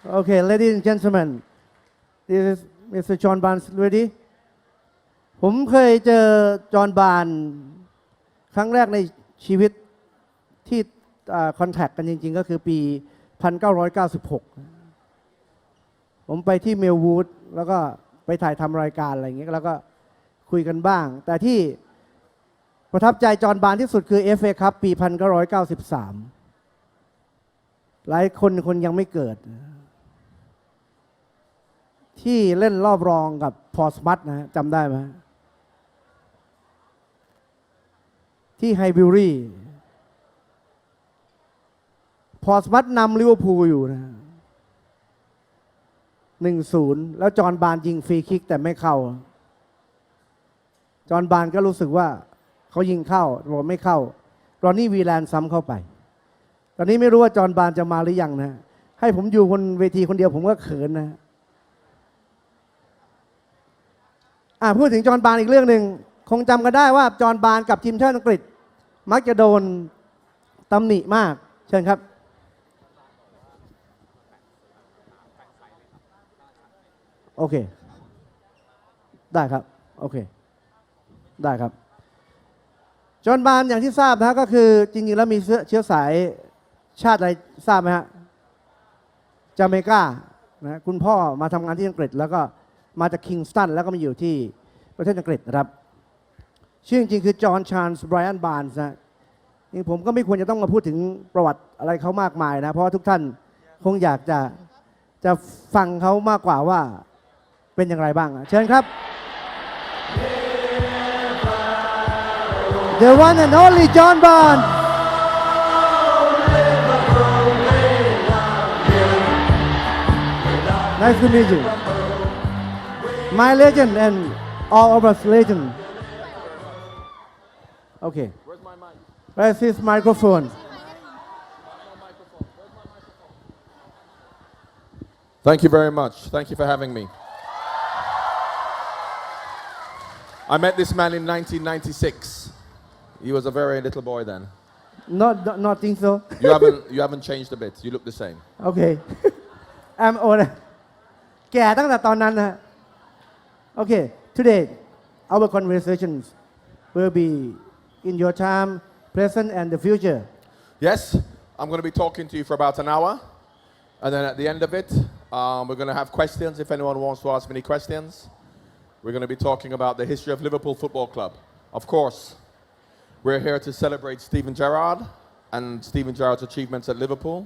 Okay, ladies and gentlemen, this is Mr. John Barnes ready ผมเคยเจอจอห์นบาร์นครั้งแรกในชีวิตที่คอนแทคกันจริงๆก็คือปี 1996 ผมไปที่เมลวูดแล้วก็ไปถ่ายทำรายการอะไรอย่างเงี้ยแล้วก็คุยกันบ้าง แต่ที่ประทับใจจอห์นบาร์นที่สุดคือ FA คัพปี 1993 หลายคนยังไม่เกิดที่เล่นรอบรองกับพอร์สมัธนะจำได้ไหมที่ไฮบิวรี่พอร์สมัธนำลิเวอร์พูลอยู่นะ 1-0 แล้วจอห์นบาร์นยิงฟรีคิกแต่ไม่เข้าจอห์นบาร์นก็รู้สึกว่าเขายิงเข้าบอกไม่เข้ารอนนี่วีแลนด์ซ้ำเข้าไปตอนนี้ไม่รู้ว่าจอห์นบาร์นจะมาหรือยังนะให้ผมอยู่บนเวทีคนเดียวผมก็เขินนะพูดถึงจอห์นบาร์นอีกเรื่องหนึ่งคงจำกันได้ว่าจอห์นบาร์นกับทีมชาติอังกฤษมักจะโดนตำหนิมากเชิญครับโอเคได้ครับโอเคได้ครับจอห์นบาร์นอย่างที่ทราบนะก็คือจริงๆแล้วมีเชื้อสายชาติอะไรทราบไหมฮะจาเมกานะคุณพ่อมาทำงานที่อังกฤษแล้วก็มาจากคิงสตันแล้วก็มาอยู่ที่ประเทศอังกฤษนะครับชื่อจริงๆคือจอห์นชาร์ลส์ไบรอันบาร์นส์นะนี่ผมก็ไม่ควรจะต้องมาพูดถึงประวัติอะไรเขามากมายนะเพราะว่าทุกท่านคงอยากจะฟังเขามากกว่าว่าเป็นอย่างไรบ้างเชิญครับ The one and only John Barnes Nice to meet you My legend and all of us legend Okay Where's my mic? Where's his microphone Thank you very much. Thank you for having me. I met this man in 1996. He was a very little boy then. Not think so You haven't changed a bit. You look the same. Okay I'm old แก่ตั้งแต่ตอนนั้นนะ Okay today our conversations will be in your time present and the future Yes, I'm going to be talking to you for about an hour. And then at the end of it, we're going to have questions if anyone wants to ask me any questions. We're going to be talking about the history of Liverpool Football Club. Of course, we're here to celebrate Steven Gerrard and Steven Gerrard's achievements at Liverpool.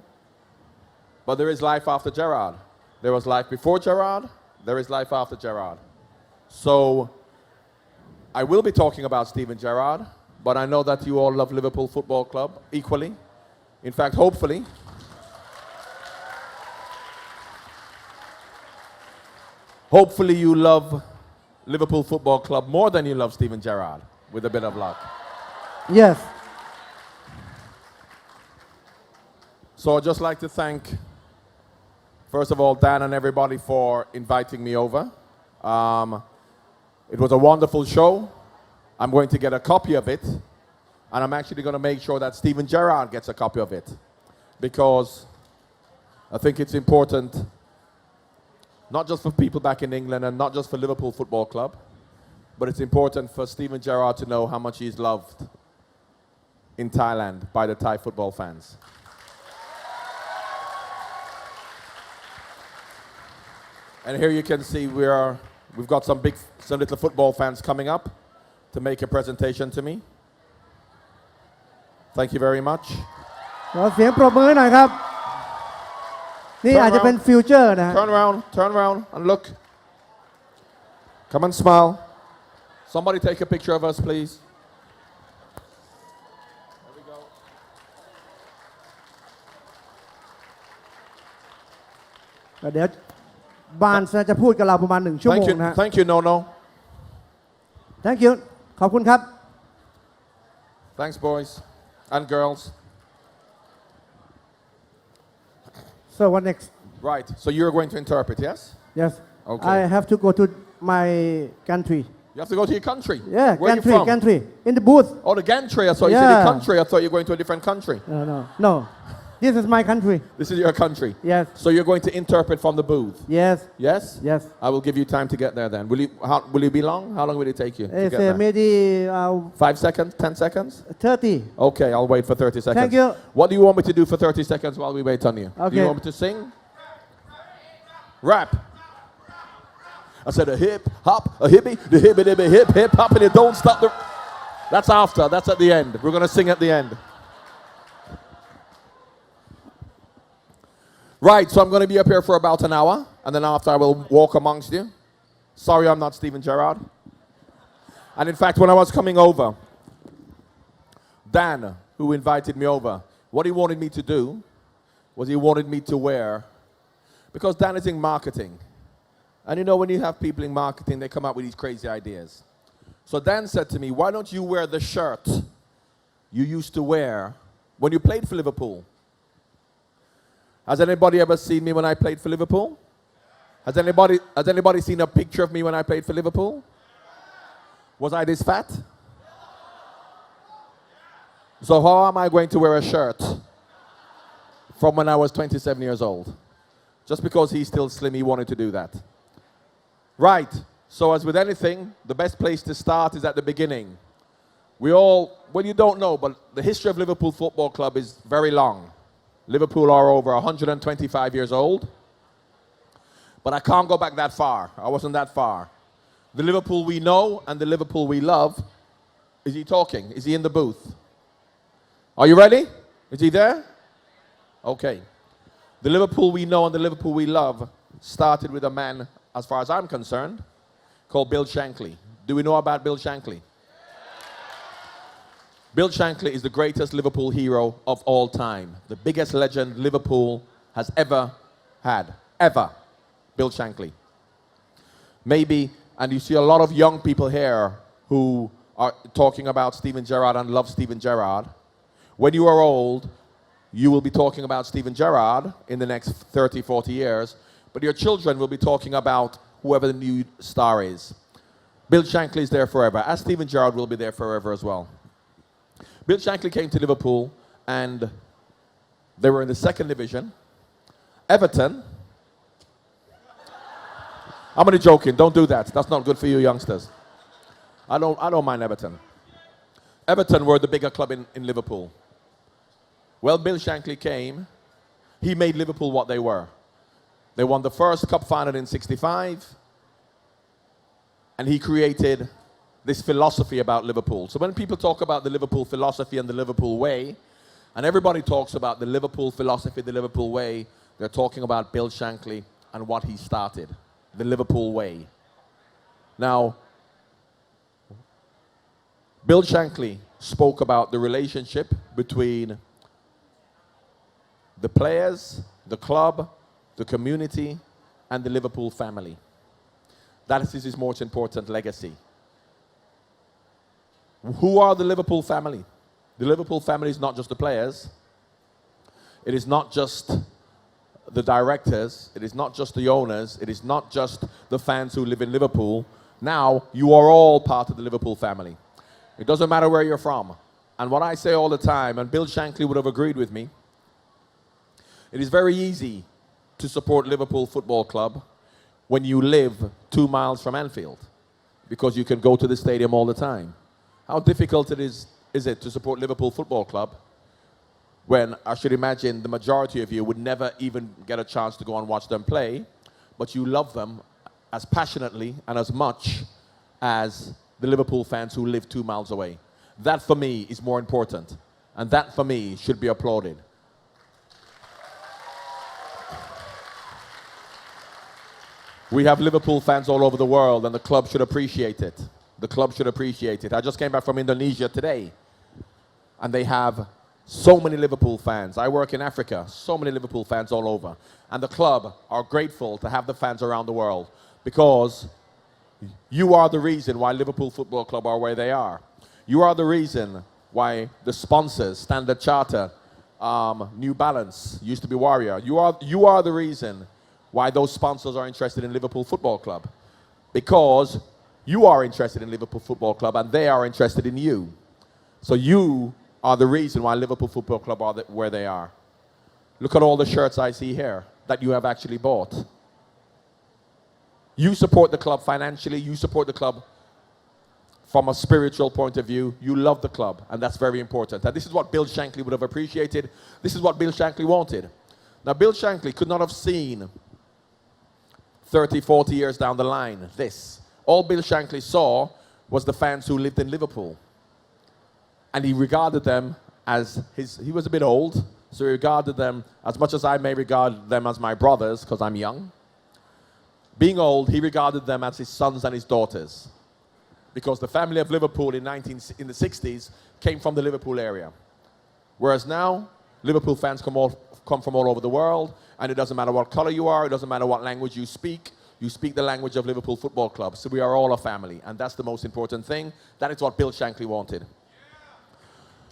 But there is life after Gerrard. There was life before Gerrard. There is life after Gerrard. So I will be talking about Steven Gerrard, but I know that you all love Liverpool Football Club equally. In fact, hopefully you love Liverpool Football Club more than you love Steven Gerrard, with a bit of luck. Yes So I'd just like to thank, first of all, Dan and everybody for inviting me over. It was a wonderful show. I'm going to get a copy of it, and I'm actually going to make sure that Steven Gerrard gets a copy of it, because I think it's important, not just for people back in England and not just for Liverpool Football Club, but it's important for Steven Gerrard to know how much he's loved in Thailand by the Thai football fans. And here you can see we've got some little football fans coming up to make a presentation to me. Thank you very much. ขอเสียงปรบมือหน่อยครับนี่อาจจะเป็นฟิวเจอร์นะ Turn around and look. Come and smile. Somebody take a picture of us, please. There we go. เดี๋ยวบาร์นส์จะพูดกับเราประมาณ1 ชั่วโมงนะ Thank you, Nono. Thank you ขอบคุณครับ Thanks, boys and girls. So what next Right, so you're going to interpret, yes? Yes Okay. I have to go to my country You have to go to your country. Yeah Where are you from? country in the booth Oh, the gantry. I thought you said Yeah. the country. I thought you were going to a different country. No This is my country. This is your country. Yes. So you're going to interpret from the booth. Yes. Yes? Yes. I will give you time to get there then. Will you be long? How long will it take you to It's get there? maybe 5 seconds? 10 seconds? 30. Okay, I'll wait for 30 seconds. Thank you. What do you want me to do for 30 seconds while we wait on you? Do Okay. you want me to sing? Rap. I said a hip, hop, a hippie, the hippie, dibby, hip, hip, hop, and it don't stop the... That's after, that's at the end. We're going to sing at the end. Right, so I'm going to be up here for about an hour, and then after I will walk amongst you. Sorry, I'm not Steven Gerrard. And in fact, when I was coming over, Dan, who invited me over, what he wanted me to do was he wanted me to wear, because Dan is in marketing. And you know, when you have people in marketing, they come up with these crazy ideas. So Dan said to me, why don't you wear the shirt you used to wear when you played for Liverpool? Has anybody ever seen me when I played for Liverpool? Has anybody seen a picture of me when I played for Liverpool? Was I this fat? So how am I going to wear a shirt from when I was 27 years old? Just because he's still slim, he wanted to do that. Right, so as with anything, the best place to start is at the beginning. Well, you don't know, but the history of Liverpool Football Club is very long. Liverpool are over 125 years old. But I can't go back that far. I wasn't that far. The Liverpool we know and the Liverpool we love, is he talking? Is he in the booth? Are you ready? Is he there? Okay. The Liverpool we know and the Liverpool we love started with a man, as far as I'm concerned, called Bill Shankly. Do we know about Bill Shankly? Bill Shankly is the greatest Liverpool hero of all time. The biggest legend Liverpool has ever had. Ever. Bill Shankly. Maybe, and you see a lot of young people here who are talking about Steven Gerrard and love Steven Gerrard. When you are old, you will be talking about Steven Gerrard in the next 30, 40 years, but your children will be talking about whoever the new star is. Bill Shankly is there forever, as Steven Gerrard will be there forever as well. Bill Shankly came to Liverpool, and they were in the second division. Everton, I'm only joking, don't do that. That's not good for you youngsters. I don't mind Everton. Everton were the bigger club in Liverpool. Well, Bill Shankly came, he made Liverpool what they were. They won the first cup final in '65, and he created this philosophy about Liverpool. So when people talk about the Liverpool philosophy and the Liverpool way, and everybody talks about the Liverpool philosophy, the Liverpool way, they're talking about Bill Shankly and what he started, the Liverpool way. Now, Bill Shankly spoke about the relationship between the players, the club, the community, and the Liverpool family. That is his most important legacy. Who are the Liverpool family? The Liverpool family is not just the players. It is not just the directors. It is not just the owners. It is not just the fans who live in Liverpool. Now, you are all part of the Liverpool family. It doesn't matter where you're from. And what I say all the time, and Bill Shankly would have agreed with me, it is very easy to support Liverpool Football Club when you live 2 miles from Anfield, because you can go to the stadium all the time. How difficult is it to support Liverpool Football Club when I should imagine the majority of you would never even get a chance to go and watch them play, but you love them as passionately and as much as the Liverpool fans who live 2 miles away. That for me is more important, and that for me should be applauded. We have Liverpool fans all over the world, and the club should appreciate it. The club should appreciate it. I just came back from Indonesia today, and they have so many Liverpool fans. I work in Africa, so many Liverpool fans all over. And the club are grateful to have the fans around the world, because you are the reason why Liverpool Football Club are where they are. You are the reason why the sponsors, Standard Chartered, New Balance, used to be Warrior. You are the reason why those sponsors are interested in Liverpool Football Club, because you are interested in Liverpool Football Club and they are interested in you. So you are the reason why Liverpool Football Club are where they are. Look at all the shirts I see here that you have actually bought. You support the club financially, you support the club from a spiritual point of view. You love the club, and that's very important. And this is what Bill Shankly would have appreciated. This is what Bill Shankly wanted. Now, Bill Shankly could not have seen 30, 40 years down the line this. All Bill Shankly saw was the fans who lived in Liverpool. And he regarded them as he was a bit old, so he regarded them, as much as I may regard them as my brothers, because I'm young. Being old, he regarded them as his sons and his daughters, because the family of Liverpool in the 60s came from the Liverpool area. Whereas now, Liverpool fans come from all over the world, and it doesn't matter what color you are, it doesn't matter what language you speak the language of Liverpool Football Club. So we are all a family, and that's the most important thing. That is what Bill Shankly wanted.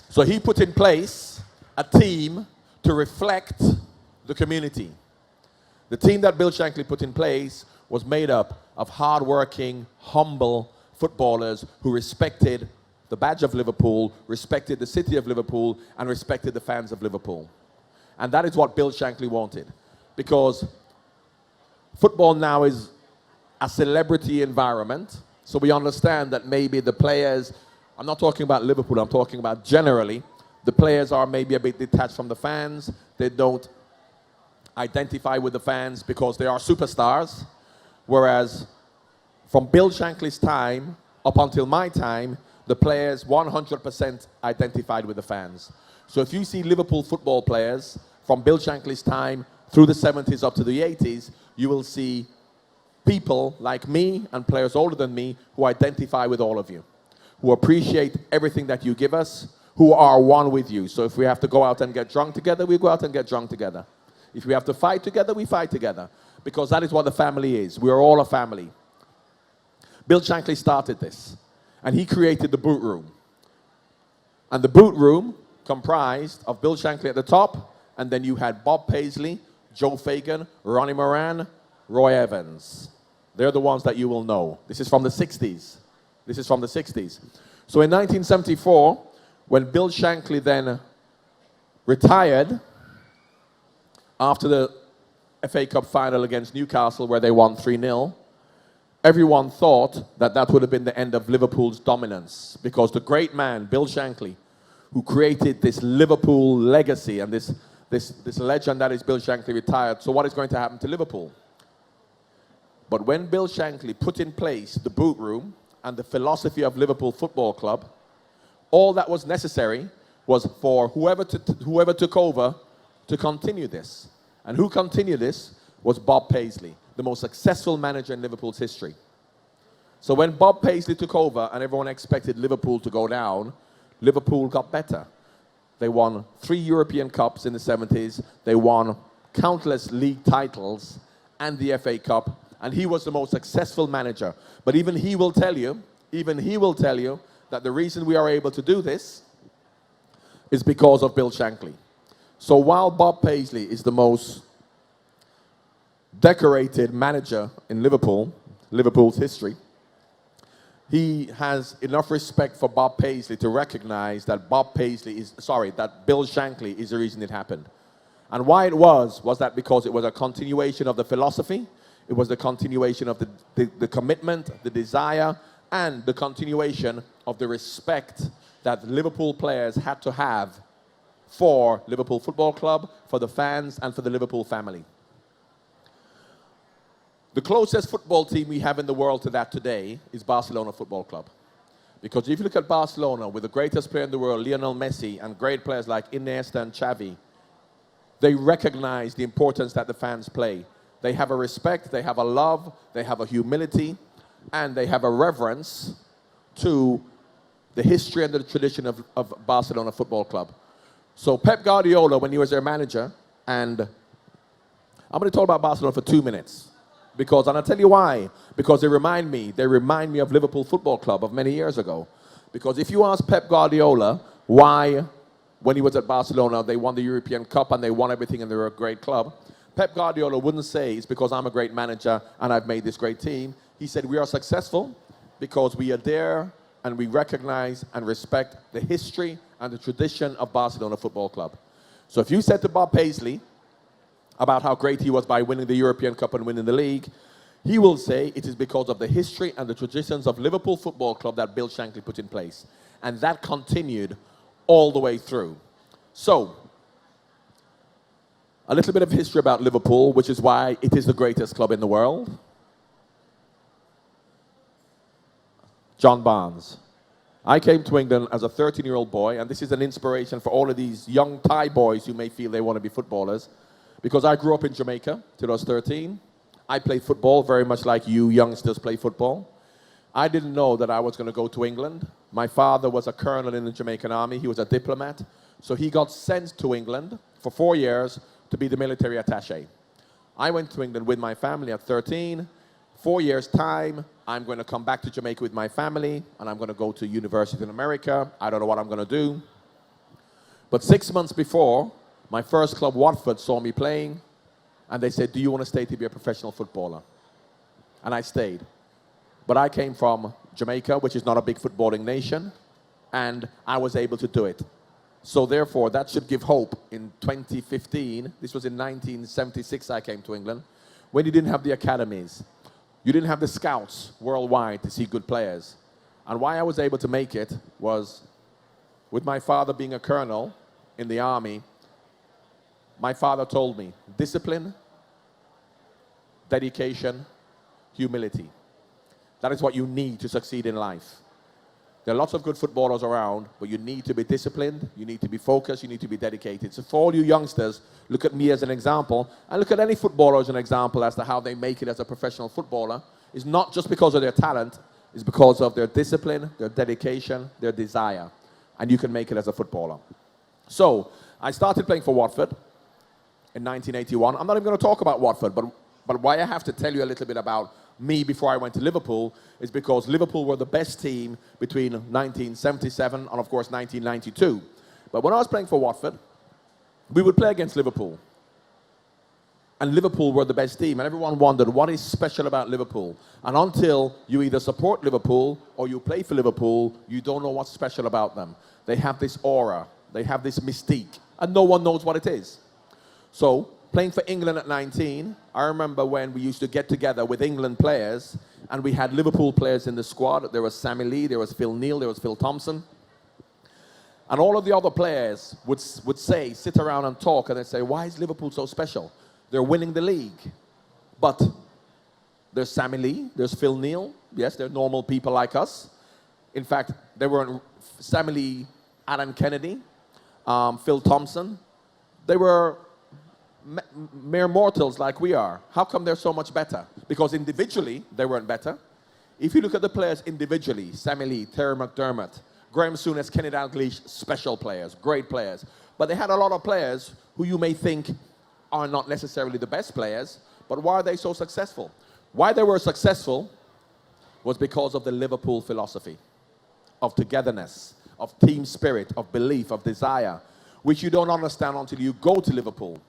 So he put in place a team to reflect the community. The team that Bill Shankly put in place was made up of hard-working, humble footballers who respected the badge of Liverpool, respected the city of Liverpool, and respected the fans of Liverpool. And that is what Bill Shankly wanted. Because football now is a celebrity environment, so we understand that maybe the players, I'm not talking about Liverpool, I'm talking about generally, the players are maybe a bit detached from the fans. They don't identify with the fans because they are superstars. Whereas from Bill Shankly's time up until my time, the players 100% identified with the fans. So if you see Liverpool football players from Bill Shankly's time through the 70s up to the 80s, you will see people like me and players older than me who identify with all of you, who appreciate everything that you give us, who are one with you. So if we have to go out and get drunk together, we go out and get drunk together. If we have to fight together, we fight together. Because that is what the family is. We are all a family. Bill Shankly started this, and he created the boot room. And the boot room comprised of Bill Shankly at the top, and then you had Bob Paisley, Joe Fagan, Ronnie Moran, Roy Evans. They're the ones that you will know. This is from the 60s. This is from the 60s. So in 1974, when Bill Shankly then retired after the FA Cup final against Newcastle where they won 3-0, everyone thought that that would have been the end of Liverpool's dominance, because the great man, Bill Shankly, who created this Liverpool legacy and this legend that is Bill Shankly retired, so what is going to happen to Liverpool? But when Bill Shankly put in place the boot room and the philosophy of Liverpool Football Club, all that was necessary was for whoever took over to continue this. And who continued this was Bob Paisley, the most successful manager in Liverpool's history. So when Bob Paisley took over and everyone expected Liverpool to go down, Liverpool got better. They won 3 European Cups in the 70s. They won countless league titles and the FA Cup. And he was the most successful manager. But even he will tell you that the reason we are able to do this is because of Bill Shankly. So while Bob Paisley is the most decorated manager in Liverpool's history, he has enough respect for Bob Paisley to recognize that that Bill Shankly is the reason it happened. And why it was that because it was a continuation of the philosophy, it was the continuation of the commitment, the desire, and the continuation of the respect that Liverpool players had to have for Liverpool Football Club, for the fans, and for the Liverpool family. The closest football team we have in the world to that today is Barcelona Football Club. Because if you look at Barcelona, with the greatest player in the world, Lionel Messi, and great players like Iniesta and Xavi, they recognize the importance that the fans play. They have a respect, they have a love, they have a humility, and they have a reverence to the history and the tradition of Barcelona Football Club. So Pep Guardiola, when he was their manager, and I'm going to talk about Barcelona for 2 minutes, and I'll tell you why. Because they remind me of Liverpool Football Club of many years ago. Because if you ask Pep Guardiola why, when he was at Barcelona, they won the European Cup and they won everything and they were a great club, Pep Guardiola wouldn't say it's because I'm a great manager and I've made this great team. He said we are successful because we adhere and we recognize and respect the history and the tradition of Barcelona Football Club. So if you said to Bob Paisley, about how great he was by winning the European Cup and winning the league, he will say it is because of the history and the traditions of Liverpool Football Club that Bill Shankly put in place. And that continued all the way through. So, a little bit of history about Liverpool, which is why it is the greatest club in the world. John Barnes. I came to England as a 13-year-old boy, and this is an inspiration for all of these young Thai boys who may feel they want to be footballers, because I grew up in Jamaica till I was 13. I played football very much like you youngsters play football. I didn't know that I was going to go to England. My father was a colonel in the Jamaican army. He was a diplomat. So he got sent to England for 4 years to be the military attaché. I went to England with my family at 13. 4 years' time, I'm going to come back to Jamaica with my family, and I'm going to go to university in America. I don't know what I'm going to do. But 6 months before, my first club, Watford, saw me playing, and they said, do you want to stay to be a professional footballer? And I stayed. But I came from Jamaica, which is not a big footballing nation, and I was able to do it. So therefore, that should give hope. In 2015, this was in 1976 I came to England, when you didn't have the academies. You didn't have the scouts worldwide to see good players. And why I was able to make it was, with my father being a colonel in the army, my father told me, discipline, dedication, humility. That is what you need to succeed in life. There are lots of good footballers around, but you need to be disciplined, you need to be focused, you need to be dedicated. So for all you youngsters, look at me as an example, and look at any footballer as an example as to how they make it as a professional footballer. It's not just because of their talent, it's because of their discipline, their dedication, their desire. And you can make it as a footballer. So, I started playing for Watford in 1981. I'm not even going to talk about Watford, but why I have to tell you a little bit about me before I went to Liverpool is because Liverpool were the best team between 1977 and, of course, 1992. But when I was playing for Watford, we would play against Liverpool. And Liverpool were the best team. And everyone wondered, what is special about Liverpool? And until you either support Liverpool or you play for Liverpool, you don't know what's special about them. They have this aura. They have this mystique. And no one knows what it is. So, playing for England at 19, I remember when we used to get together with England players, and we had Liverpool players in the squad. There was Sammy Lee, there was Phil Neal, there was Phil Thompson. And all of the other players would say, sit around and talk, and they'd say, why is Liverpool so special? They're winning the league. But there's Sammy Lee, there's Phil Neal. Yes, they're normal people like us. In fact, they weren't Sammy Lee, Adam Kennedy, Phil Thompson. They were mere mortals like we are. How come they're so much better? Because individually, they weren't better. If you look at the players individually, Sammy Lee, Terry McDermott, Graham Souness, Kenny Dalglish, special players, great players. But they had a lot of players who you may think are not necessarily the best players, but why are they so successful? Why they were successful was because of the Liverpool philosophy of togetherness, of team spirit, of belief, of desire, which you don't understand until you go to Liverpool.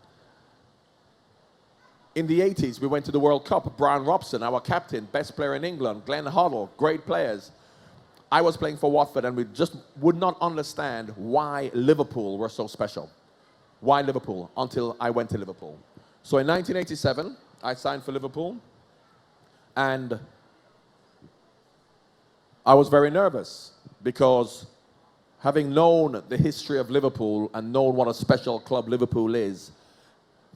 In the 80s, we went to the World Cup. Brian Robson, our captain, best player in England. Glenn Hoddle, great players. I was playing for Watford, and we just would not understand why Liverpool were so special. Why Liverpool? Until I went to Liverpool. So in 1987, I signed for Liverpool, and I was very nervous because having known the history of Liverpool and known what a special club Liverpool is,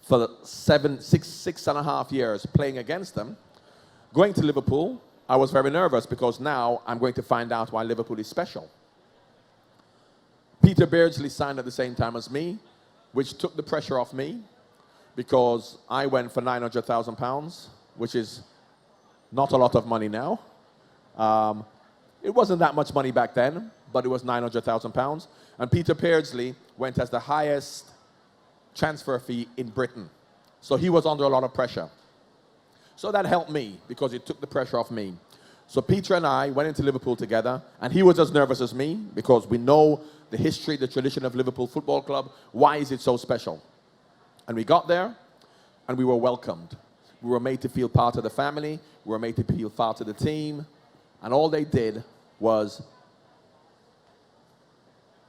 for six and a half years playing against them, going to Liverpool, I was very nervous because now I'm going to find out why Liverpool is special. Peter Beardsley signed at the same time as me, which took the pressure off me because I went for £900,000, which is not a lot of money now. It wasn't that much money back then, but it was £900,000. And Peter Beardsley went as the highest transfer fee in Britain. So he was under a lot of pressure. So that helped me because it took the pressure off me. So Peter and I went into Liverpool together, and he was as nervous as me because we know the history, the tradition of Liverpool Football Club. Why is it so special? And we got there, and we were welcomed. We were made to feel part of the family. We were made to feel part of the team. And all they did was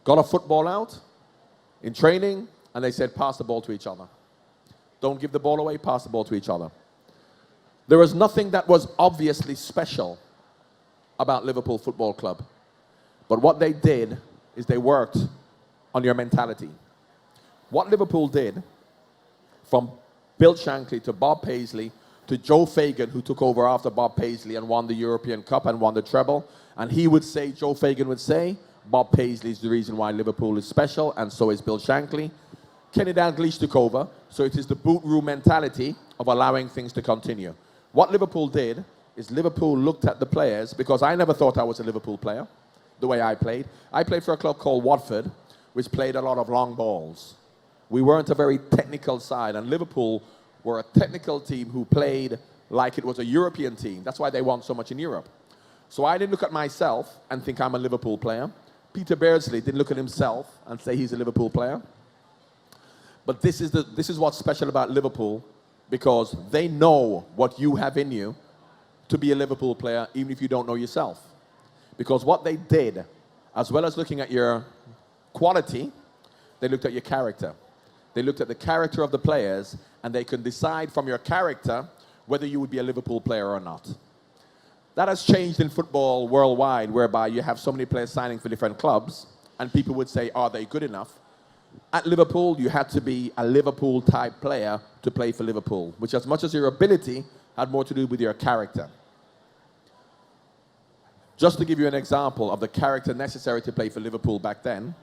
got a football out in training, and they said, pass the ball to each other. Don't give the ball away, pass the ball to each other. There was nothing that was obviously special about Liverpool Football Club. But what they did is they worked on your mentality. What Liverpool did, from Bill Shankly to Bob Paisley to Joe Fagan, who took over after Bob Paisley and won the European Cup and won the treble, and he would say, Joe Fagan would say, Bob Paisley is the reason why Liverpool is special, and so is Bill Shankly. Kenny Dalglish took over, so it is the boot room mentality of allowing things to continue. What Liverpool did is Liverpool looked at the players, because I never thought I was a Liverpool player, the way I played. I played for a club called Watford, which played a lot of long balls. We weren't a very technical side, and Liverpool were a technical team who played like it was a European team. That's why they won so much in Europe. So I didn't look at myself and think I'm a Liverpool player. Peter Beardsley didn't look at himself and say he's a Liverpool player. But this is what's special about Liverpool, because they know what you have in you to be a Liverpool player, even if you don't know yourself. Because what they did, as well as looking at your quality, they looked at your character. They looked at the character of the players, and they can decide from your character whether you would be a Liverpool player or not. That has changed in football worldwide, whereby you have so many players signing for different clubs, and people would say, are they good enough? At Liverpool, you had to be a Liverpool-type player to play for Liverpool, which, as much as your ability, had more to do with your character. Just to give you an example of the character necessary to play for Liverpool back then,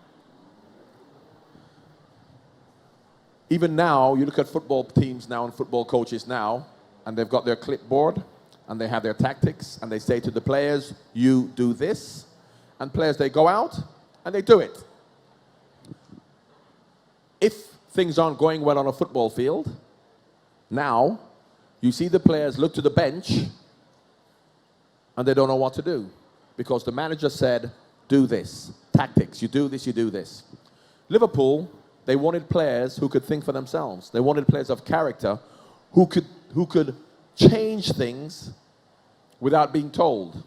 even now, you look at football teams now and football coaches now, and they've got their clipboard, and they have their tactics, and they say to the players, you do this, and players, they go out, and they do it. If things aren't going well on a football field, now, you see the players look to the bench, and they don't know what to do, because the manager said, do this, tactics, you do this, you do this. Liverpool, they wanted players who could think for themselves. They wanted players of character who could change things without being told.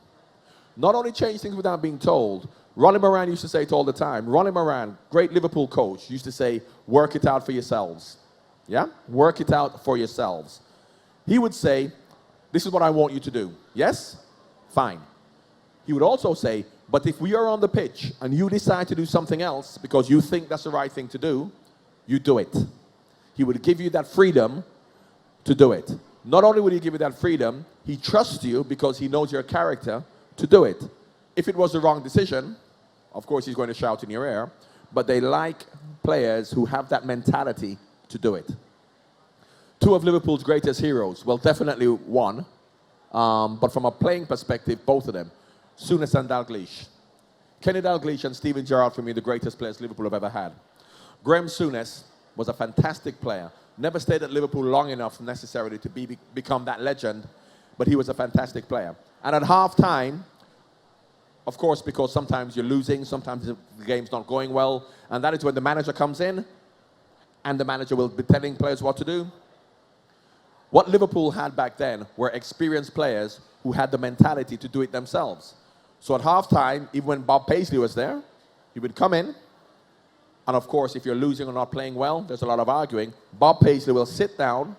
Not only change things without being told. Ronnie Moran used to say it all the time. Ronnie Moran, great Liverpool coach, used to say, work it out for yourselves. Yeah? Work it out for yourselves. He would say, this is what I want you to do. Yes? Fine. He would also say, but if we are on the pitch and you decide to do something else because you think that's the right thing to do, you do it. He would give you that freedom to do it. Not only would he give you that freedom, he trusts you because he knows your character to do it. If it was the wrong decision, of course he's going to shout in your ear, but they like players who have that mentality to do it. Two of Liverpool's greatest heroes, well, definitely one, but from a playing perspective, both of them. Souness and Dalglish. Kenny Dalglish and Steven Gerrard, for me, the greatest players Liverpool have ever had. Graham Souness was a fantastic player. Never stayed at Liverpool long enough necessarily to become that legend, but he was a fantastic player. And at half-time, of course, because sometimes you're losing, sometimes the game's not going well, and that is when the manager comes in, and the manager will be telling players what to do. What Liverpool had back then were experienced players who had the mentality to do it themselves. So at halftime, even when Bob Paisley was there, he would come in, and of course, if you're losing or not playing well, there's a lot of arguing. Bob Paisley will sit down,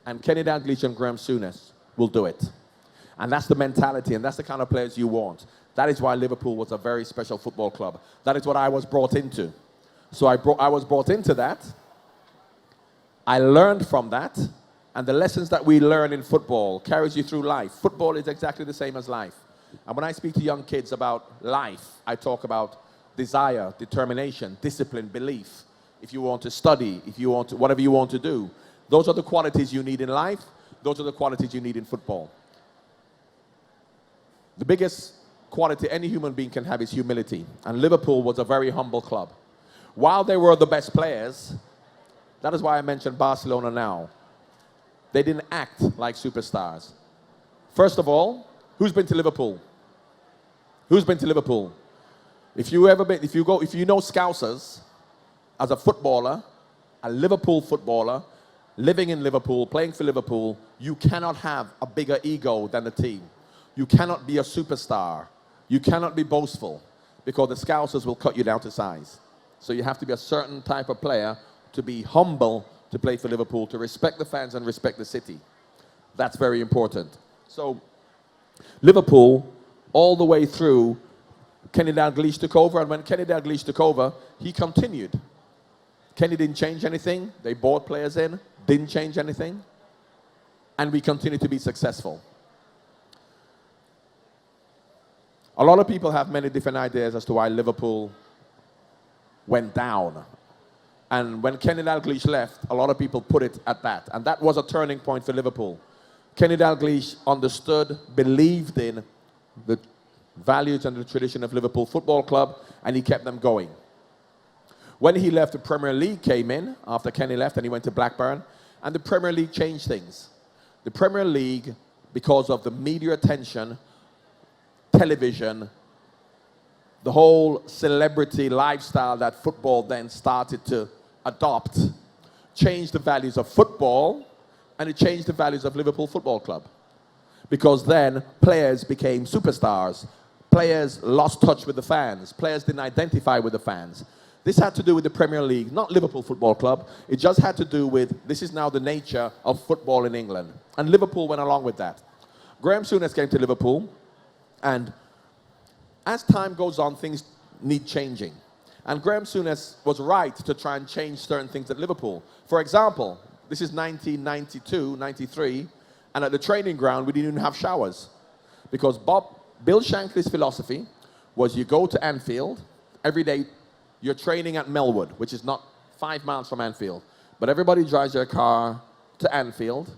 and Kenny Dalglish and Graham Souness will do it. And that's the mentality, and that's the kind of players you want. That is why Liverpool was a very special football club. That is what I was brought into. So I was brought into that. I learned from that, and the lessons that we learn in football carries you through life. Football is exactly the same as life. And when I speak to young kids about life, I talk about desire, determination, discipline, belief. If you want to study, if you want to, whatever you want to do. Those are the qualities you need in life. Those are the qualities you need in football. The biggest quality any human being can have is humility. And Liverpool was a very humble club. While they were the best players, that is why I mentioned Barcelona now. They didn't act like superstars. First of all, who's been to Liverpool? Who's been to Liverpool? If you know Scousers as a footballer, a Liverpool footballer, living in Liverpool, playing for Liverpool, you cannot have a bigger ego than the team. You cannot be a superstar. You cannot be boastful because the Scousers will cut you down to size. So you have to be a certain type of player to be humble to play for Liverpool, to respect the fans and respect the city. That's very important. So Liverpool, all the way through, Kenny Dalglish took over, and when Kenny Dalglish took over, he continued. Kenny didn't change anything. They bought players in, didn't change anything, and we continued to be successful. A lot of people have many different ideas as to why Liverpool went down. And when Kenny Dalglish left, a lot of people put it at that. And that was a turning point for Liverpool. Kenny Dalglish understood, believed in the values and the tradition of Liverpool Football Club, and he kept them going. When he left, the Premier League came in after Kenny left, and he went to Blackburn, and the Premier League changed things. The Premier League, because of the media attention, television, the whole celebrity lifestyle that football then started to adopt, changed the values of football, and it changed the values of Liverpool Football Club. Because then players became superstars. Players lost touch with the fans. Players didn't identify with the fans. This had to do with the Premier League, not Liverpool Football Club. It just had to do with, this is now the nature of football in England. And Liverpool went along with that. Graham Souness came to Liverpool, and as time goes on, things need changing. And Graham Souness was right to try and change certain things at Liverpool. For example, this is 1992, 93, and at the training ground, we didn't even have showers. Because Bill Shankly's philosophy was you go to Anfield, every day you're training at Melwood, which is not 5 miles from Anfield. But everybody drives their car to Anfield.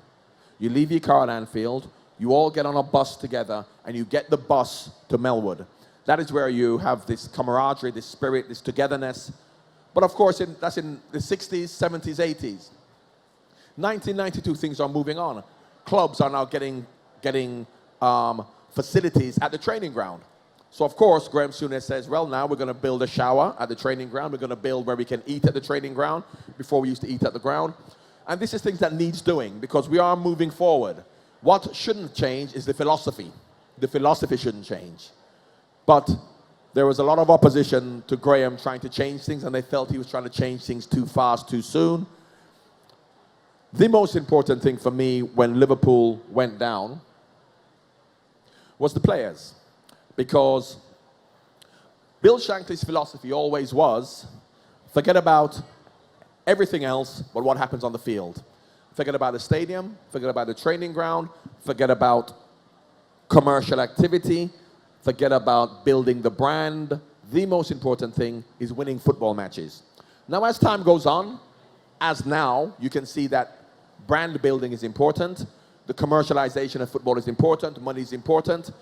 You leave your car at Anfield. You all get on a bus together, and you get the bus to Melwood. That is where you have this camaraderie, this spirit, this togetherness. But of course, that's in the 60s, 70s, 80s. 1992, things are moving on. Clubs are now getting facilities at the training ground. So of course, Graham Souness says, well, now we're going to build a shower at the training ground. We're going to build where we can eat at the training ground. Before we used to eat at the ground. And this is things that needs doing because we are moving forward. What shouldn't change is the philosophy. The philosophy shouldn't change. But there was a lot of opposition to Graham trying to change things, and they felt he was trying to change things too fast, too soon. The most important thing for me when Liverpool went down was the players. Because Bill Shankly's philosophy always was, forget about everything else but what happens on the field. Forget about the stadium, forget about the training ground, forget about commercial activity, forget about building the brand. The most important thing is winning football matches. Now, as time goes on, as now, you can see that brand building is important, the commercialization of football is important, money is important,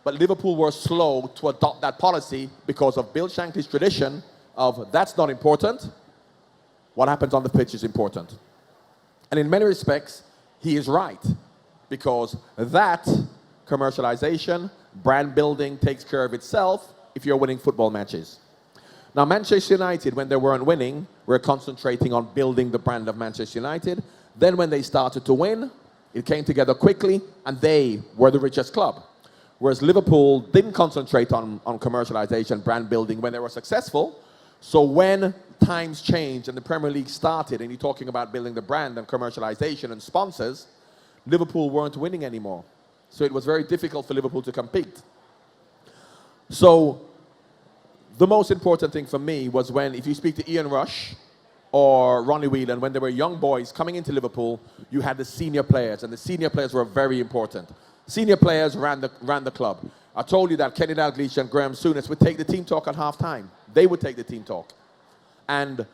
but Liverpool were slow to adopt that policy because of Bill Shankly's tradition of that's not important, what happens on the pitch is important. And in many respects, he is right, because that commercialization, brand building takes care of itself if you're winning football matches. Now, Manchester United, when they weren't winning, were concentrating on building the brand of Manchester United. Then when they started to win, it came together quickly, and they were the richest club. Whereas Liverpool didn't concentrate on commercialization, brand building when they were successful. So when times changed and the Premier League started, and you're talking about building the brand and commercialization and sponsors, Liverpool weren't winning anymore. So it was very difficult for Liverpool to compete. So the most important thing for me was when, if you speak to Ian Rush or Ronnie Whelan, when they were young boys coming into Liverpool, you had the senior players, and the senior players were very important. Senior players ran the club. I told you that Kenny Dalglish and Graham Souness would take the team talk at halftime. They would take the team talk. And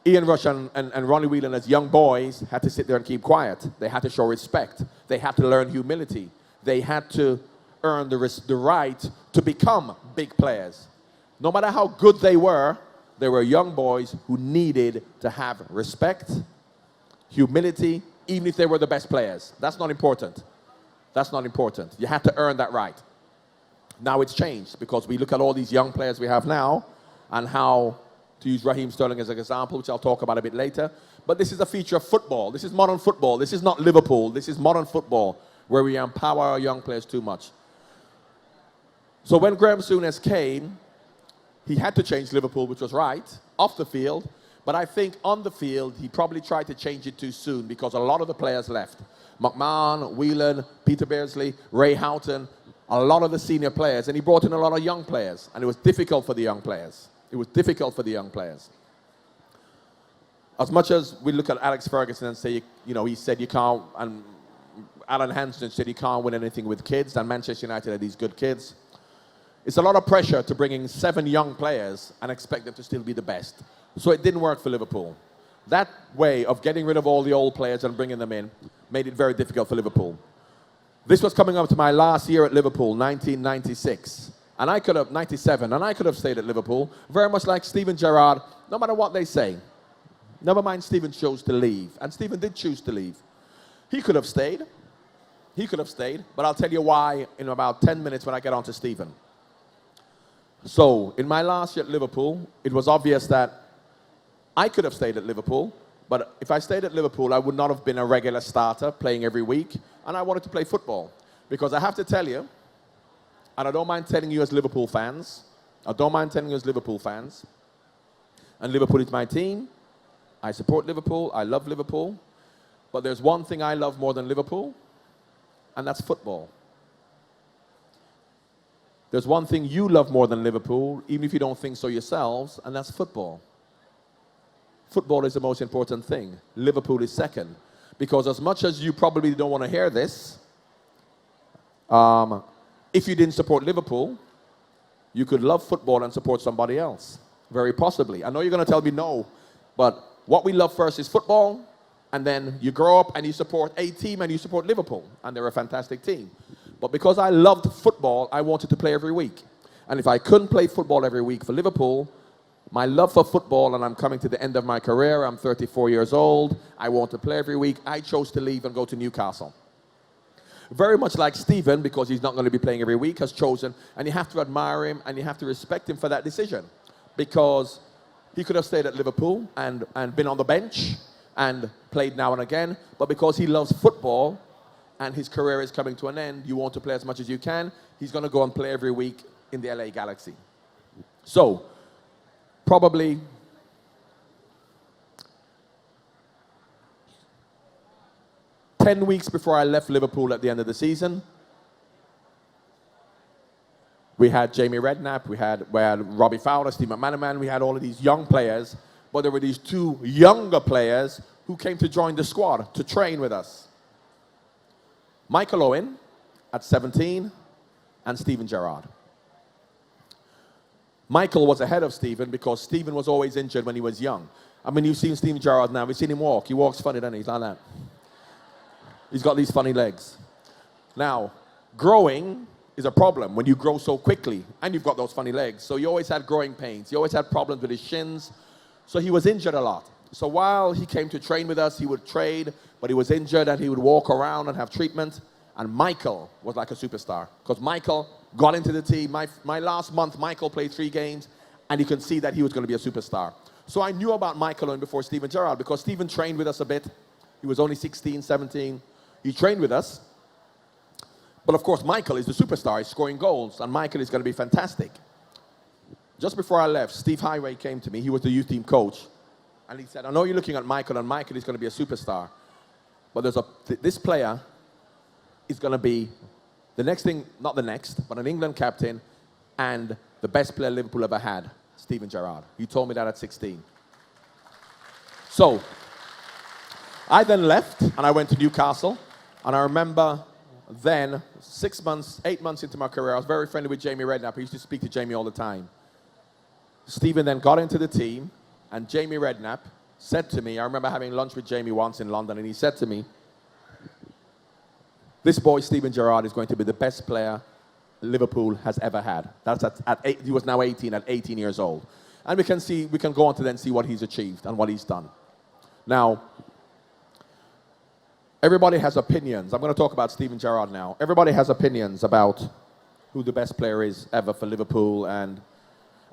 Ian Rush and Ronnie Whelan, as young boys, had to sit there and keep quiet. They had to show respect. They had to learn humility. They had to earn the right to become big players. No matter how good they were young boys who needed to have respect, humility, even if they were the best players. That's not important. That's not important. You had to earn that right. Now it's changed because we look at all these young players we have now and how, to use Raheem Sterling as an example, which I'll talk about a bit later, but this is a feature of football. This is modern football. This is not Liverpool. This is modern football where we empower our young players too much. So when Graham Souness came, he had to change Liverpool, which was right, off the field, But I think on the field, he probably tried to change it too soon because a lot of the players left. McMahon, Whelan, Peter Beardsley, Ray Houghton, a lot of the senior players. And he brought in a lot of young players. And it was difficult for the young players. It was difficult for the young players. As much as we look at Alex Ferguson and say, you know, he said you can't, and Alan Hansen said you can't win anything with kids, and Manchester United are these good kids. It's a lot of pressure to bring in 7 young players and expect them to still be the best. So it didn't work for Liverpool. That way of getting rid of all the old players and bringing them in made it very difficult for Liverpool. This was coming up to my last year at Liverpool, 1996. And I could have, 97, and I could have stayed at Liverpool, very much like Steven Gerrard, no matter what they say. Never mind Steven chose to leave. And Steven did choose to leave. He could have stayed. He could have stayed. But I'll tell you why in about 10 minutes when I get on to Steven. So, in my last year at Liverpool, it was obvious that I could have stayed at Liverpool. But if I stayed at Liverpool, I would not have been a regular starter playing every week. And I wanted to play football. Because I have to tell you, and I don't mind telling you as Liverpool fans, and Liverpool is my team. I support Liverpool. I love Liverpool. But there's one thing I love more than Liverpool, and that's football. There's one thing you love more than Liverpool, even if you don't think so yourselves, and that's football. Football is the most important thing. Liverpool is second. Because as much as you probably don't want to hear this, if you didn't support Liverpool, you could love football and support somebody else. Very possibly. I know you're going to tell me no, but what we love first is football, and then you grow up and you support a team and you support Liverpool, and they're a fantastic team. But because I loved football, I wanted to play every week. And if I couldn't play football every week for Liverpool, my love for football, and I'm coming to the end of my career, I'm 34 years old, I want to play every week, I chose to leave and go to Newcastle. Very much like Steven, because he's not going to be playing every week, has chosen, and you have to admire him and you have to respect him for that decision. Because he could have stayed at Liverpool and been on the bench and played now and again, but because he loves football and his career is coming to an end, you want to play as much as you can, he's going to go and play every week in the LA Galaxy. So, probably ten weeks before I left Liverpool at the end of the season, we had Jamie Redknapp, we had Robbie Fowler, Steve McManaman, we had all of these young players, but there were these 2 younger players who came to join the squad to train with us. Michael Owen at 17 and Steven Gerrard. Michael was ahead of Steven because Steven was always injured when he was young. I mean, you've seen Steven Gerrard now, we've seen him walk. He walks funny, doesn't he? He's like that. He's got these funny legs. Now, growing is a problem when you grow so quickly and you've got those funny legs. So he always had growing pains. He always had problems with his shins. So he was injured a lot. So while he came to train with us, he would trade, but he was injured and he would walk around and have treatment. And Michael was like a superstar because Michael got into the team. My last month, Michael played 3 games and you can see that he was going to be a superstar. So I knew about Michael before Steven Gerrard because Steven trained with us a bit. He was only 16, 17. He trained with us. But of course, Michael is the superstar. He's scoring goals, and Michael is going to be fantastic. Just before I left, Steve Highway came to me. He was the youth team coach. And he said, I know you're looking at Michael, and Michael is going to be a superstar. But this player is going to be the next thing, not the next, but an England captain and the best player Liverpool ever had, Steven Gerrard. He told me that at 16. So, I then left, and I went to Newcastle. And I remember then, 8 months into my career, I was very friendly with Jamie Redknapp. I used to speak to Jamie all the time. Steven then got into the team, and Jamie Redknapp said to me, I remember having lunch with Jamie once in London, and he said to me, this boy, Steven Gerrard, is going to be the best player Liverpool has ever had. That's he was now 18, at 18 years old. And we can go on to then see what he's achieved and what he's done. Now, everybody has opinions. I'm going to talk about Steven Gerrard now. Everybody has opinions about who the best player is ever for Liverpool. And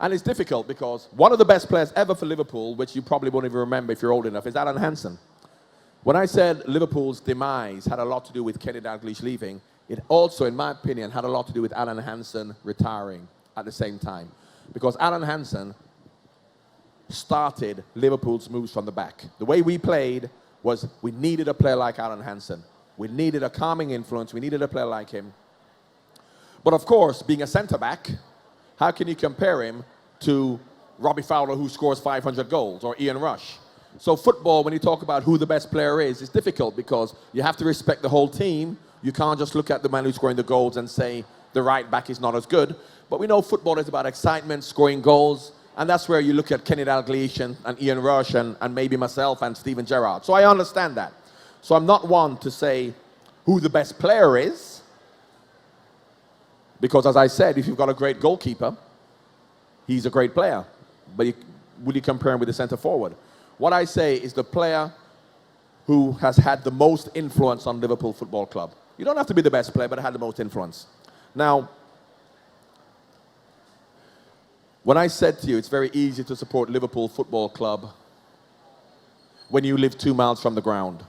it's difficult because one of the best players ever for Liverpool, which you probably won't even remember if you're old enough, is Alan Hansen. When I said Liverpool's demise had a lot to do with Kenny Dalglish leaving, it also, in my opinion, had a lot to do with Alan Hansen retiring at the same time. Because Alan Hansen started Liverpool's moves from the back. The way we played was we needed a player like Alan Hansen. We needed a calming influence. We needed a player like him. But of course, being a centre-back, how can you compare him to Robbie Fowler, who scores 500 goals, or Ian Rush? So football, when you talk about who the best player is, it's difficult because you have to respect the whole team. You can't just look at the man who's scoring the goals and say the right back is not as good. But we know football is about excitement, scoring goals, and that's where you look at Kenny Dalglish and Ian Rush and maybe myself and Steven Gerrard. So I understand that. So I'm not one to say who the best player is, because as I said, if you've got a great goalkeeper, he's a great player. But will you compare him with the centre forward? What I say is the player who has had the most influence on Liverpool Football Club. You don't have to be the best player, but had the most influence. Now, when I said to you it's very easy to support Liverpool Football Club when you live 2 miles from the ground,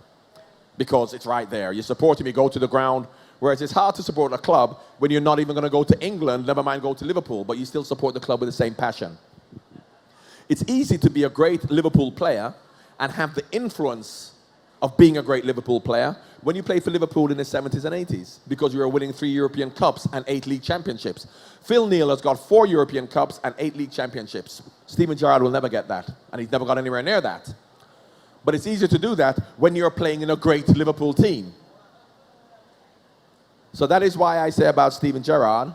because it's right there. You support him, you go to the ground, whereas it's hard to support a club when you're not even going to go to England, never mind go to Liverpool, but you still support the club with the same passion. It's easy to be a great Liverpool player and have the influence of being a great Liverpool player when you played for Liverpool in the 70s and 80s, because you were winning 3 European Cups and 8 league championships. Phil Neal has got 4 European Cups and 8 league championships. Steven Gerrard will never get that, and he's never got anywhere near that. But it's easier to do that when you're playing in a great Liverpool team. So that is why I say about Steven Gerrard,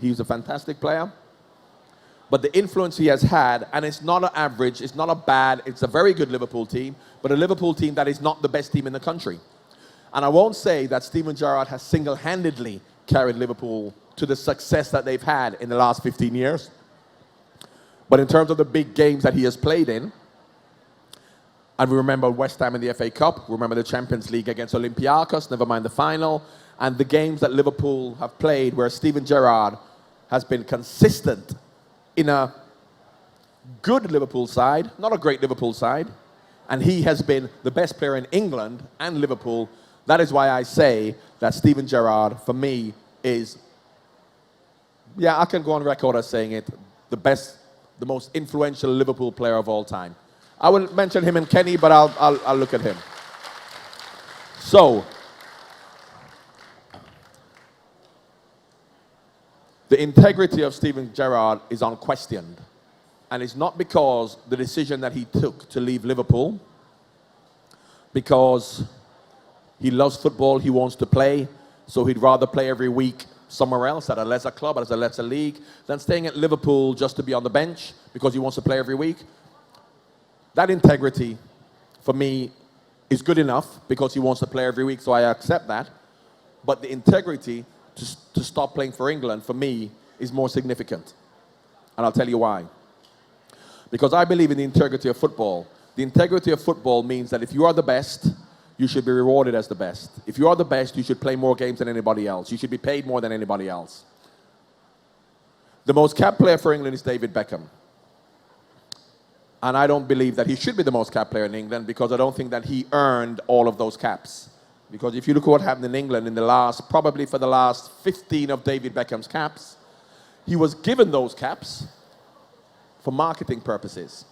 he's a fantastic player. But the influence he has had, and it's not an average, it's not a bad, it's a very good Liverpool team, but a Liverpool team that is not the best team in the country. And I won't say that Steven Gerrard has single-handedly carried Liverpool to the success that they've had in the last 15 years. But in terms of the big games that he has played in, and we remember West Ham in the FA Cup, we remember the Champions League against Olympiacos, never mind the final, and the games that Liverpool have played where Steven Gerrard has been consistent in a good Liverpool side, not a great Liverpool side, and he has been the best player in England and Liverpool. That is why I say that Steven Gerrard, for me, is, yeah, I can go on record as saying it, the best, the most influential Liverpool player of all time. I will mention him and Kenny, but I'll look at him. So, the integrity of Steven Gerrard is unquestioned. And it's not because the decision that he took to leave Liverpool, because he loves football, he wants to play, so he'd rather play every week somewhere else at a lesser club, at a lesser league, than staying at Liverpool just to be on the bench because he wants to play every week. That integrity, for me, is good enough because he wants to play every week, so I accept that. But the integrity to stop playing for England, for me, is more significant. And I'll tell you why. Because I believe in the integrity of football. The integrity of football means that if you are the best, you should be rewarded as the best. If you are the best, you should play more games than anybody else. You should be paid more than anybody else. The most capped player for England is David Beckham. And I don't believe that he should be the most capped player in England because I don't think that he earned all of those caps. Because if you look at what happened in England in the last, probably for the last 15 of David Beckham's caps, he was given those caps for marketing purposes.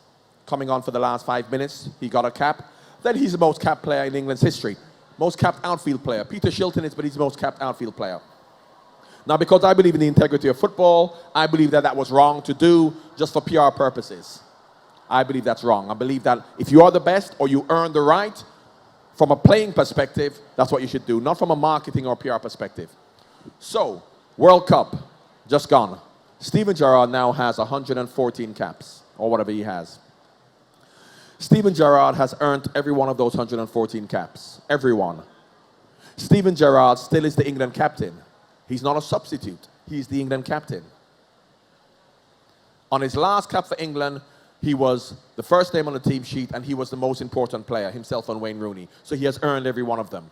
Coming on for the last 5 minutes, he got a cap. Then he's the most capped player in England's history. Most capped outfield player. Peter Shilton is, but he's the most capped outfield player. Now, because I believe in the integrity of football, I believe that that was wrong to do just for PR purposes. I believe that's wrong. I believe that if you are the best or you earn the right, from a playing perspective, that's what you should do, not from a marketing or PR perspective. So, World Cup, just gone. Steven Gerrard now has 114 caps, or whatever he has. Steven Gerrard has earned every one of those 114 caps. Every one. Steven Gerrard still is the England captain. He's not a substitute. He's the England captain. On his last cap for England, he was the first name on the team sheet, and he was the most important player, himself and Wayne Rooney. So he has earned every one of them.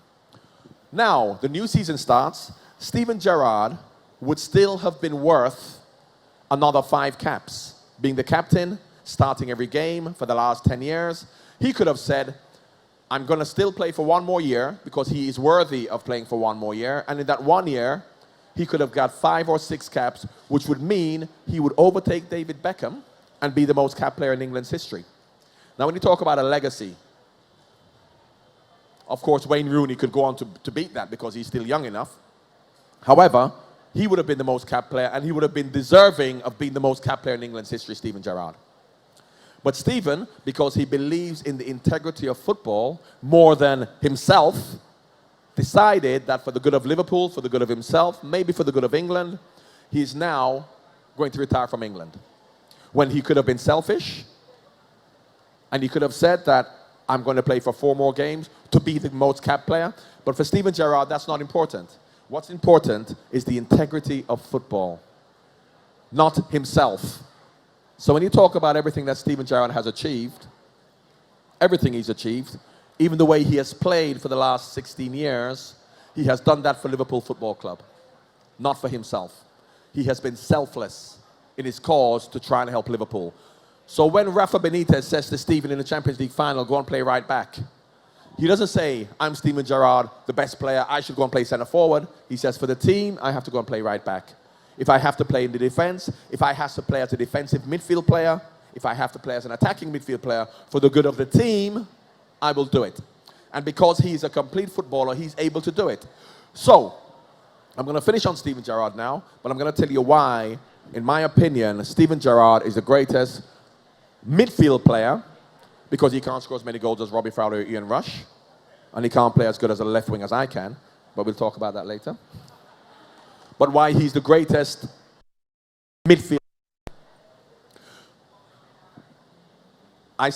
Now, the new season starts. Steven Gerrard would still have been worth another 5 caps. Being the captain, starting every game for the last 10 years. He could have said, I'm going to still play for 1 more year because he is worthy of playing for 1 more year. And in that 1 year, he could have got 5 or 6 caps, which would mean he would overtake David Beckham and be the most capped player in England's history. Now, when you talk about a legacy, of course, Wayne Rooney could go on to beat that because he's still young enough. However, he would have been the most capped player, and he would have been deserving of being the most capped player in England's history, Steven Gerrard. But Steven, because he believes in the integrity of football more than himself, decided that for the good of Liverpool, for the good of himself, maybe for the good of England, he's now going to retire from England. When he could have been selfish, and he could have said that I'm going to play for 4 more games to be the most capped player. But for Steven Gerrard, that's not important. What's important is the integrity of football, not himself. So when you talk about everything that Steven Gerrard has achieved, everything he's achieved, even the way he has played for the last 16 years, he has done that for Liverpool Football Club, not for himself. He has been selfless in his cause to try and help Liverpool. So when Rafa Benitez says to Steven in the Champions League final, go and play right back, he doesn't say, I'm Steven Gerrard, the best player, I should go and play centre forward. He says, for the team, I have to go and play right back. If I have to play in the defence, if I have to play as a defensive midfield player, if I have to play as an attacking midfield player, for the good of the team, I will do it. And because he's a complete footballer, he's able to do it. So, I'm going to finish on Steven Gerrard now, but I'm going to tell you why, in my opinion, Steven Gerrard is the greatest midfield player, because he can't score as many goals as Robbie Fowler or Ian Rush, and he can't play as good as a left wing as I can, but we'll talk about that later. But why he's the greatest midfield. I'm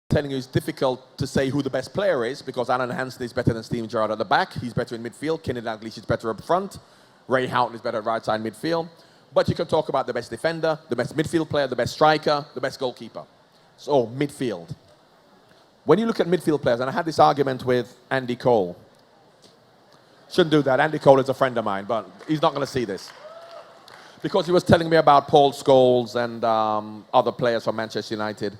telling you, it's difficult to say who the best player is, because Alan Hansen is better than Steven Gerrard at the back. He's better in midfield. Kenny Dalglish is better up front. Ray Houghton is better at right side midfield. But you can talk about the best defender, the best midfield player, the best striker, the best goalkeeper. So, midfield. When you look at midfield players, and I had this argument with Andy Cole. Shouldn't do that. Andy Cole is a friend of mine, but he's not going to see this. Because he was telling me about Paul Scholes and other players from Manchester United.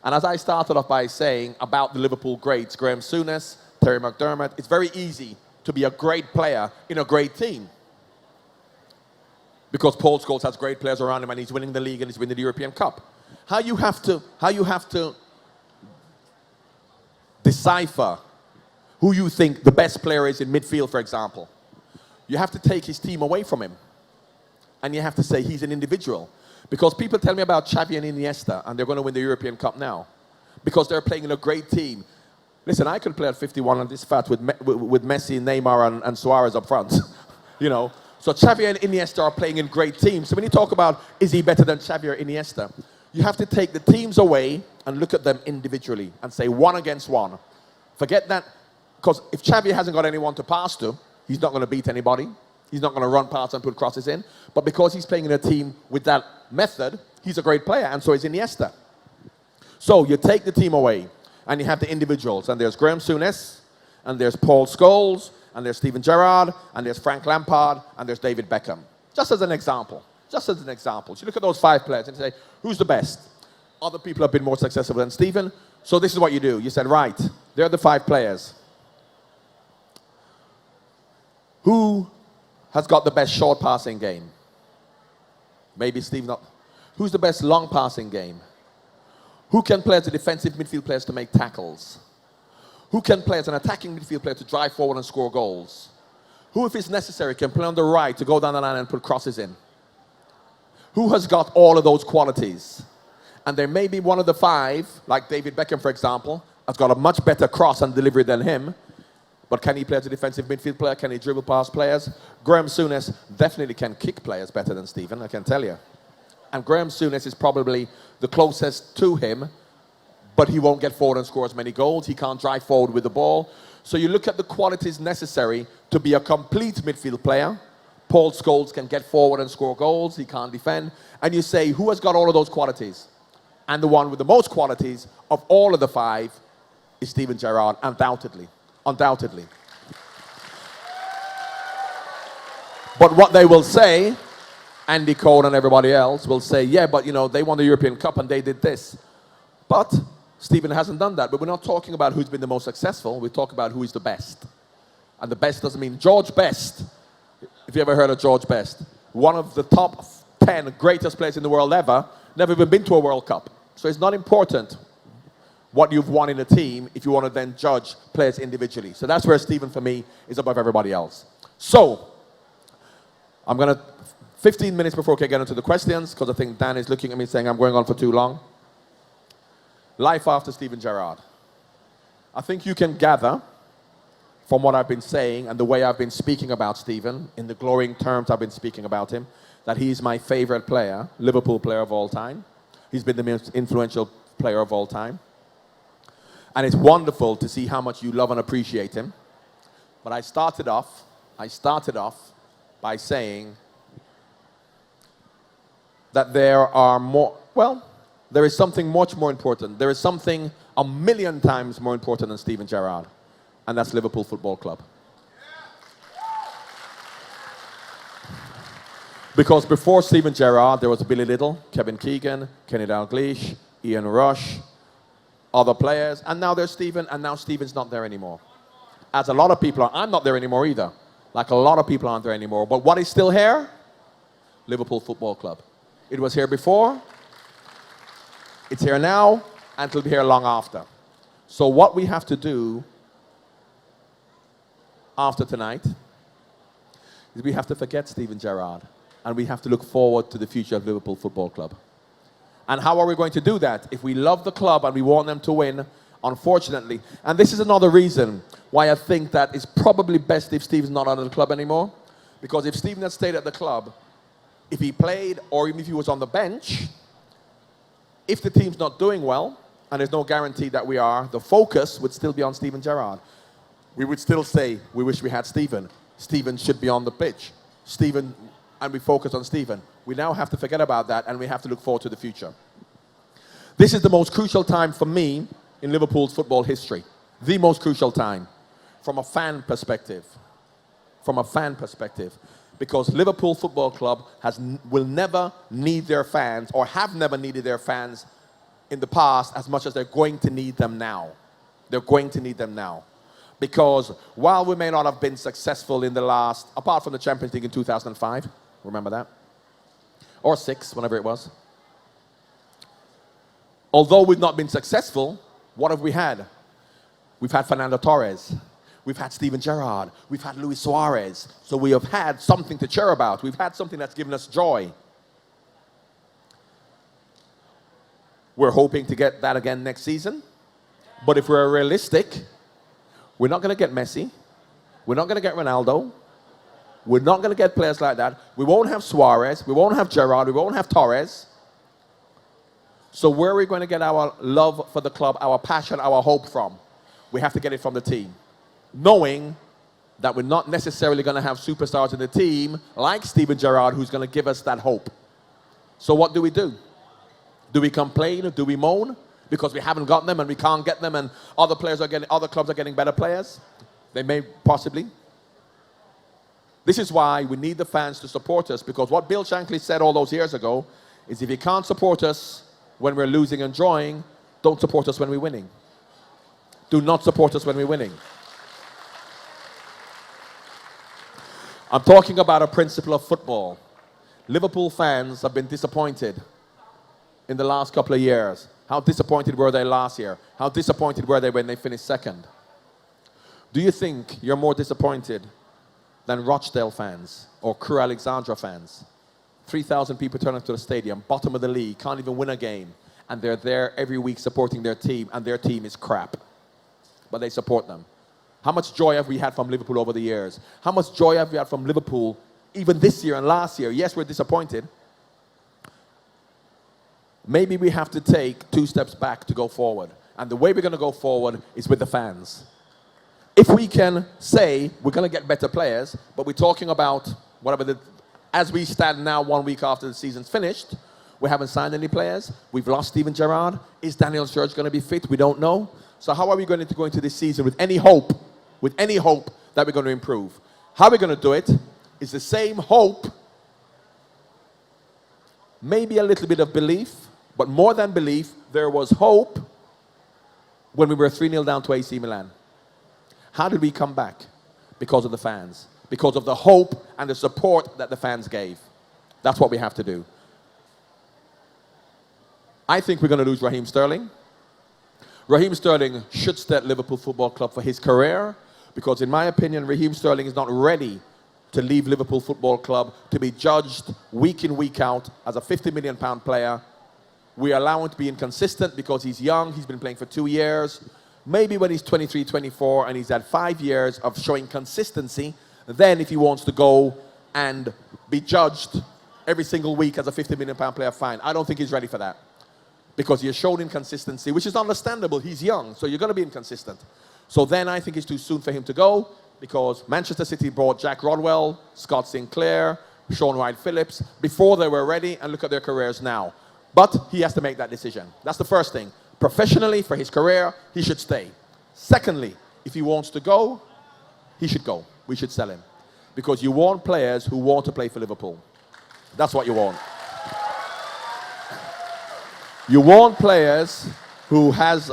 And as I started off by saying about the Liverpool greats, Graham Souness, Terry McDermott, it's very easy to be a great player in a great team. Because Paul Scholes has great players around him and he's winning the league and he's winning the European Cup. How you have to decipher who you think the best player is in midfield, for example. You have to take his team away from him. And you have to say he's an individual. Because people tell me about Xavi and Iniesta, and they're going to win the European Cup now. Because they're playing in a great team. Listen, I could play at 51 on this fat with Messi, Neymar, and Suarez up front. You know. So Xavi and Iniesta are playing in great teams. So when you talk about, is he better than Xavi or Iniesta? You have to take the teams away and look at them individually and say 1 against 1. Forget that. Because if Xavi hasn't got anyone to pass to, he's not going to beat anybody. He's not going to run past and put crosses in. But because he's playing in a team with that method, he's a great player, and so is Iniesta. So you take the team away, and you have the individuals. And there's Graham Souness, and there's Paul Scholes, and there's Steven Gerrard, and there's Frank Lampard, and there's David Beckham. Just as an example. Just as an example. So you look at those 5 players and say, who's the best? Other people have been more successful than Steven. So this is what you do. You said, right, they're the 5 players. Who has got the best short passing game? Maybe Steve not. Who's the best long passing game? Who can play as a defensive midfield player to make tackles? Who can play as an attacking midfield player to drive forward and score goals? Who, if it's necessary, can play on the right to go down the line and put crosses in? Who has got all of those qualities? And there may be one of the 5, like David Beckham, for example, has got a much better cross and delivery than him. But can he play as a defensive midfield player? Can he dribble past players? Graham Souness definitely can kick players better than Steven, I can tell you. And Graham Souness is probably the closest to him, but he won't get forward and score as many goals. He can't drive forward with the ball. So you look at the qualities necessary to be a complete midfield player. Paul Scholes can get forward and score goals. He can't defend. And you say, who has got all of those qualities? And the one with the most qualities of all of the 5 is Steven Gerrard, undoubtedly. Undoubtedly. But what they will say, Andy Cole and everybody else will say, yeah, but you know, they won the European Cup and they did this. But Steven hasn't done that. But we're not talking about who's been the most successful. We talk about who is the best. And the best doesn't mean George Best. If you ever heard of George Best, one of the top 10 greatest players in the world ever, never even been to a World Cup. So it's not important what you've won in a team if you want to then judge players individually. So that's where Stephen, for me, is above everybody else. So, I'm going to, 15 minutes before we get into the questions, because I think Dan is looking at me saying I'm going on for too long. Life after Steven Gerrard. I think you can gather from what I've been saying and the way I've been speaking about Steven, in the glowing terms I've been speaking about him, that he's my favorite player, Liverpool player of all time. He's been the most influential player of all time. And it's wonderful to see how much you love and appreciate him. But I started off by saying that there is something much more important. There is something 1,000,000 times more important than Steven Gerrard, and that's Liverpool Football Club. Because before Steven Gerrard, there was Billy Little, Kevin Keegan, Kenny Dalglish, Ian Rush, other players, and now there's Steven, and now Steven's not there anymore. As a lot of people are, I'm not there anymore either. Like a lot of people aren't there anymore. But what is still here? Liverpool Football Club. It was here before, it's here now, and it'll be here long after. So what we have to do after tonight is we have to forget Steven Gerrard, and we have to look forward to the future of Liverpool Football Club. And how are we going to do that? If we love the club and we want them to win, unfortunately, and this is another reason why I think that it's probably best if Steve's not out of the club anymore, because if Steven had stayed at the club, if he played or even if he was on the bench, if the team's not doing well, and there's no guarantee that we are, the focus would still be on Steven Gerrard. We would still say, we wish we had Steven. Steven should be on the pitch. Steven, and we focus on Steven. We now have to forget about that, and we have to look forward to the future. This is the most crucial time for me in Liverpool's football history. The most crucial time from a fan perspective. From a fan perspective. Because Liverpool Football Club will never need their fans, or have never needed their fans in the past as much as they're going to need them now. They're going to need them now. Because while we may not have been successful in the last, apart from the Champions League in 2005, remember that? Or 6, whenever it was. Although we've not been successful, what have we had? We've had Fernando Torres. We've had Steven Gerrard. We've had Luis Suarez. So we have had something to cheer about. We've had something that's given us joy. We're hoping to get that again next season. But if we're realistic, we're not going to get Messi. We're not going to get Ronaldo. We're not going to get players like that. We won't have Suarez. We won't have Gerrard. We won't have Torres. So where are we going to get our love for the club, our passion, our hope from? We have to get it from the team. Knowing that we're not necessarily going to have superstars in the team like Steven Gerrard who's going to give us that hope. So what do? Do we complain or do we moan because we haven't got them and we can't get them and other clubs are getting better players? They may possibly. This is why we need the fans to support us, because what Bill Shankly said all those years ago is if you can't support us when we're losing and drawing, don't support us when we're winning. Do not support us when we're winning. I'm talking about a principle of football. Liverpool fans have been disappointed in the last couple of years. How disappointed were they last year? How disappointed were they when they finished second? Do you think you're more disappointed than Rochdale fans or Crewe Alexandra fans? 3,000 people turn up to the stadium, bottom of the league, can't even win a game, and they're there every week supporting their team, and their team is crap. But they support them. How much joy have we had from Liverpool over the years? How much joy have we had from Liverpool even this year and last year? Yes, we're disappointed. Maybe we have to take 2 steps back to go forward. And the way we're going to go forward is with the fans. If we can say we're going to get better players, but we're talking about as we stand now 1 week after the season's finished, we haven't signed any players. We've lost Steven Gerrard. Is Daniel Sturridge going to be fit? We don't know. So how are we going to go into this season with any hope that we're going to improve? How we're going to do it is the same hope, maybe a little bit of belief, but more than belief, there was hope when we were 3-0 down to AC Milan. How did we come back? Because of the fans. Because of the hope and the support that the fans gave. That's what we have to do. I think we're going to lose Raheem Sterling. Raheem Sterling should stay at Liverpool Football Club for his career, because in my opinion, Raheem Sterling is not ready to leave Liverpool Football Club to be judged week in, week out as a £50 million player. We allow him to be inconsistent because he's young, he's been playing for 2 years. Maybe when he's 23, 24, and he's had 5 years of showing consistency, then if he wants to go and be judged every single week as a £50 million player, fine. I don't think he's ready for that, because he has shown inconsistency, which is understandable. He's young, so you're going to be inconsistent. So then I think it's too soon for him to go, because Manchester City brought Jack Rodwell, Scott Sinclair, Sean Wright-Phillips before they were ready, and look at their careers now. But he has to make that decision. That's the first thing. Professionally, for his career, he should stay. Secondly, if he wants to go, he should go. We should sell him. Because you want players who want to play for Liverpool. That's what you want. You want players who has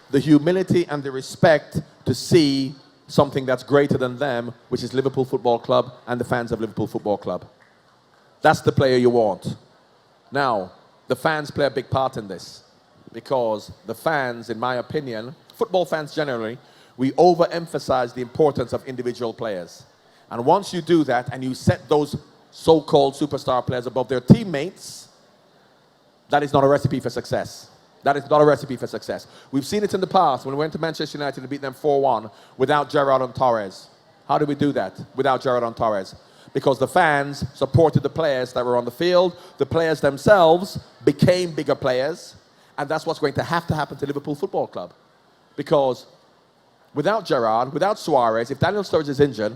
the humility and the respect to see something that's greater than them, which is Liverpool Football Club and the fans of Liverpool Football Club. That's the player you want. Now, the fans play a big part in this, because the fans, in my opinion, football fans generally, we overemphasize the importance of individual players. And once you do that and you set those so-called superstar players above their teammates, that is not a recipe for success. That is not a recipe for success. We've seen it in the past when we went to Manchester United and beat them 4-1 without Gerrard and Torres. How did we do that without Gerrard and Torres? Because the fans supported the players that were on the field. The players themselves became bigger players. And that's what's going to happen to Liverpool Football Club. Because without Gerrard, without Suarez, if Daniel Sturridge is injured,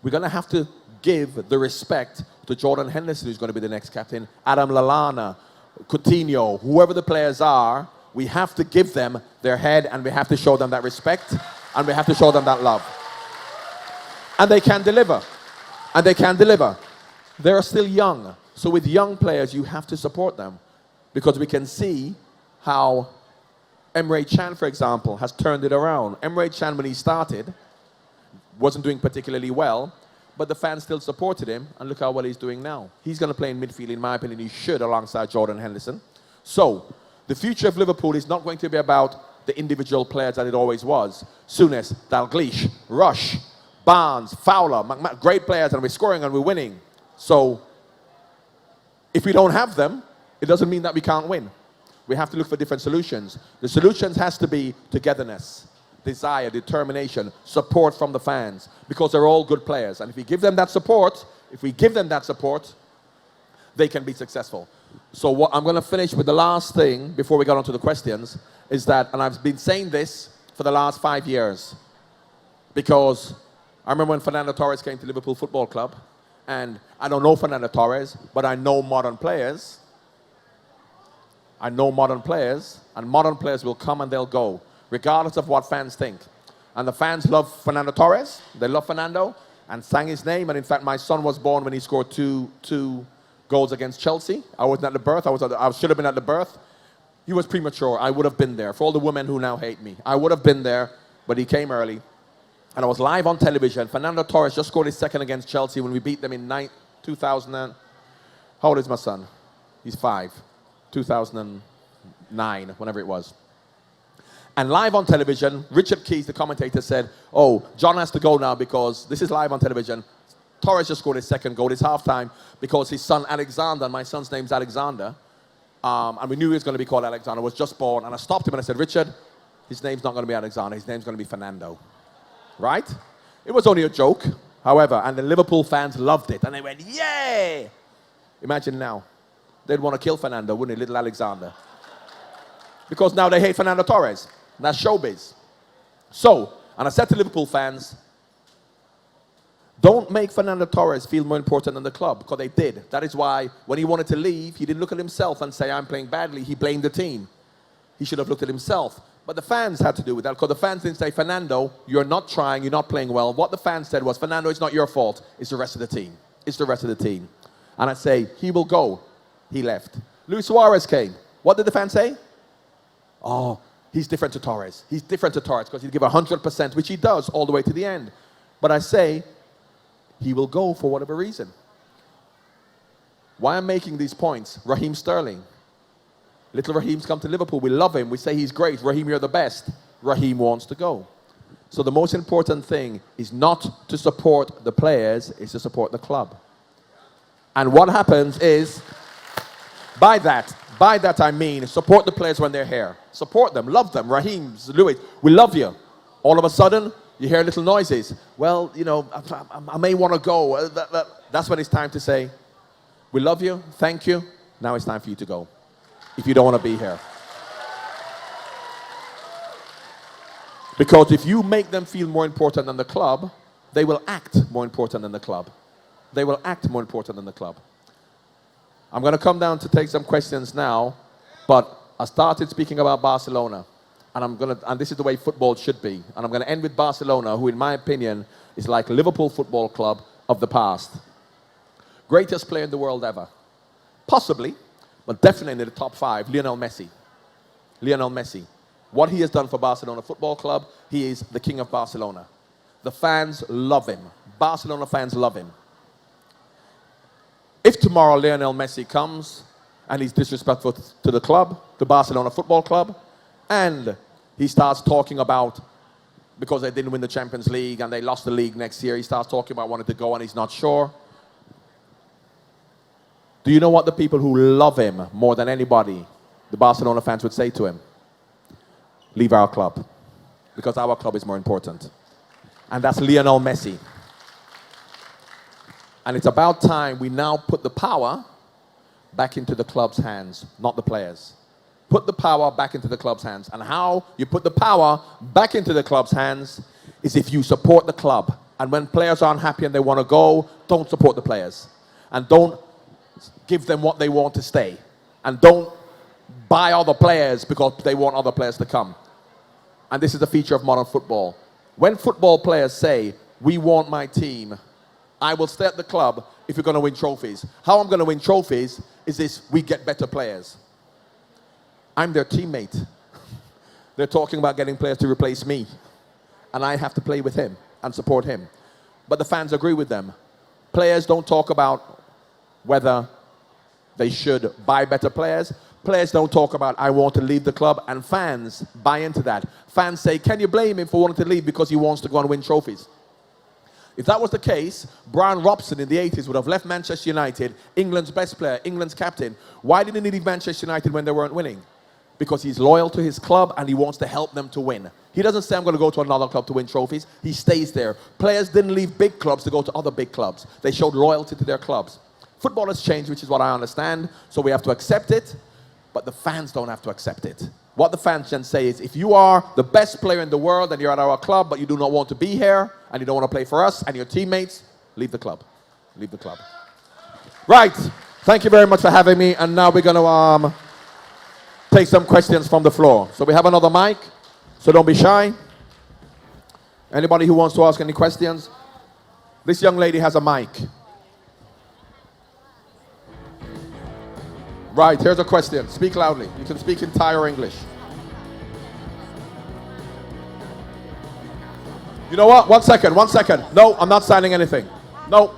we're going to have to give the respect to Jordan Henderson, who's going to be the next captain, Adam Lallana, Coutinho, whoever the players are. We have to give them their head, and we have to show them that respect, and we have to show them that love. And they can deliver. And they can deliver. They're still young. So with young players, you have to support them. Because we can see how Emre Can, for example, has turned it around. Emre Can, when he started, wasn't doing particularly well, but the fans still supported him, and look how well he's doing now. He's going to play in midfield, in my opinion. He should, alongside Jordan Henderson. So, the future of Liverpool is not going to be about the individual players that it always was. Souness, Dalglish, Rush, Barnes, Fowler, great players, and we're scoring and we're winning. So, if we don't have them, it doesn't mean that we can't win. We have to look for different solutions. The solutions has to be togetherness, desire, determination, support from the fans, because they're all good players. And if we give them that support, they can be successful. So what I'm going to finish with the last thing before we get on to the questions is that, and I've been saying this for the last 5 years, because I remember when Fernando Torres came to Liverpool Football Club, and I don't know Fernando Torres, but I know modern players. I know modern players, and modern players will come and they'll go, regardless of what fans think. And the fans love Fernando Torres. They love Fernando and sang his name. And in fact, my son was born when he scored two goals against Chelsea. I wasn't at the birth. I should have been at the birth. He was premature. I would have been there. For all the women who now hate me, I would have been there, but he came early. And I was live on television. Fernando Torres just scored his second against Chelsea when we beat them in 2000. How old is my son? He's 5. 2009, whenever it was. And live on television, Richard Keys, the commentator, said, oh, John has to go now because this is live on television. Torres just scored his second goal. It's halftime because his son Alexander, and my son's name's Alexander, and we knew he was going to be called Alexander, was just born. And I stopped him and I said, Richard, his name's not going to be Alexander. His name's going to be Fernando. Right? It was only a joke, however, and the Liverpool fans loved it. And they went, yay! Imagine now. They'd want to kill Fernando, wouldn't they, little Alexander? Because now they hate Fernando Torres. That's showbiz. So, and I said to Liverpool fans, don't make Fernando Torres feel more important than the club, because they did. That is why when he wanted to leave, he didn't look at himself and say, I'm playing badly. He blamed the team. He should have looked at himself. But the fans had to do with that, because the fans didn't say, Fernando, you're not trying, you're not playing well. What the fans said was, Fernando, it's not your fault. It's the rest of the team. It's the rest of the team. And I say, he will go. He left. Luis Suarez came. What did the fans say? Oh, he's different to Torres. He's different to Torres because he'll give 100%, which he does all the way to the end. But I say, he will go for whatever reason. Why I'm making these points? Raheem Sterling. Little Raheem's come to Liverpool. We love him. We say he's great. Raheem, you're the best. Raheem wants to go. So the most important thing is not to support the players, it's to support the club. And what happens is, by that I mean support the players when they're here. Support them, love them. Raheem, Louis, we love you. All of a sudden, you hear little noises. Well, you know, I may want to go. That's when it's time to say, we love you, thank you. Now it's time for you to go, if you don't want to be here. Because if you make them feel more important than the club, they will act more important than the club. They will act more important than the club. I'm going to come down to take some questions now, but I started speaking about Barcelona, and this is the way football should be. And I'm going to end with Barcelona, who in my opinion is like Liverpool Football Club of the past. Greatest player in the world ever. Possibly, but definitely in the top 5, Lionel Messi. Lionel Messi. What he has done for Barcelona Football Club, he is the king of Barcelona. The fans love him. Barcelona fans love him. If tomorrow Lionel Messi comes and he's disrespectful to the club, to Barcelona Football Club, and he starts talking about, because they didn't win the Champions League and they lost the league next year, he starts talking about wanting to go and he's not sure. Do you know what the people who love him more than anybody, the Barcelona fans, would say to him? Leave our club, because our club is more important. And that's Lionel Messi. And it's about time we now put the power back into the club's hands, not the players. Put the power back into the club's hands. And how you put the power back into the club's hands is if you support the club. And when players aren't happy and they want to go, don't support the players. And don't give them what they want to stay. And don't buy other players because they want other players to come. And this is the feature of modern football. When football players say, we want my team, I will stay at the club if you're going to win trophies. How I'm going to win trophies is this: we get better players. I'm their teammate. They're talking about getting players to replace me. And I have to play with him and support him. But the fans agree with them. Players don't talk about whether they should buy better players. Players don't talk about, I want to leave the club, and fans buy into that. Fans say, can you blame him for wanting to leave because he wants to go and win trophies? If that was the case, Brian Robson in the 80s would have left Manchester United, England's best player, England's captain. Why didn't he leave Manchester United when they weren't winning? Because he's loyal to his club and he wants to help them to win. He doesn't say, I'm going to go to another club to win trophies. He stays there. Players didn't leave big clubs to go to other big clubs. They showed loyalty to their clubs. Football has changed, which is what I understand, so we have to accept it. But the fans don't have to accept it. What the fans can say is, if you are the best player in the world and you're at our club, but you do not want to be here, and you don't want to play for us and your teammates, leave the club. Leave the club. Right. Thank you very much for having me. And now we're going to take some questions from the floor. So we have another mic, so don't be shy. Anybody who wants to ask any questions? This young lady has a mic. Right, here's a question. Speak loudly. You can speak in Thai or English. You know what? 1 second, 1 second. No, I'm not signing anything. No,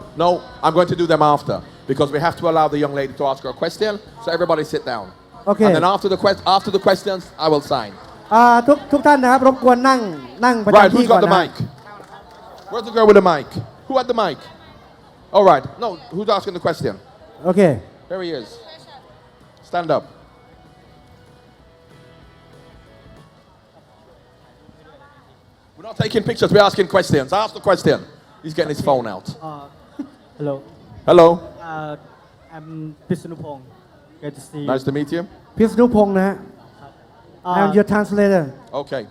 I'm going to do them after. Because we have to allow the young lady to ask her a question. So everybody sit down. Okay. And then after the questions, I will sign. ทุกท่านนะครับรบกวนนั่งประ Right, จำที่ who's ก่อน got the นะ mic? Where's the girl with the mic? Who had the mic? All right. No, who's asking the question? โอเค Here he is. Stand up. We're not taking pictures, we're asking questions. Ask the question. He's getting his phone out. Hello. Hello. I'm Pisnupong. Good to see you. Nice to meet you. พิษณุพงษ์นะฮะ I'm your translator Okay.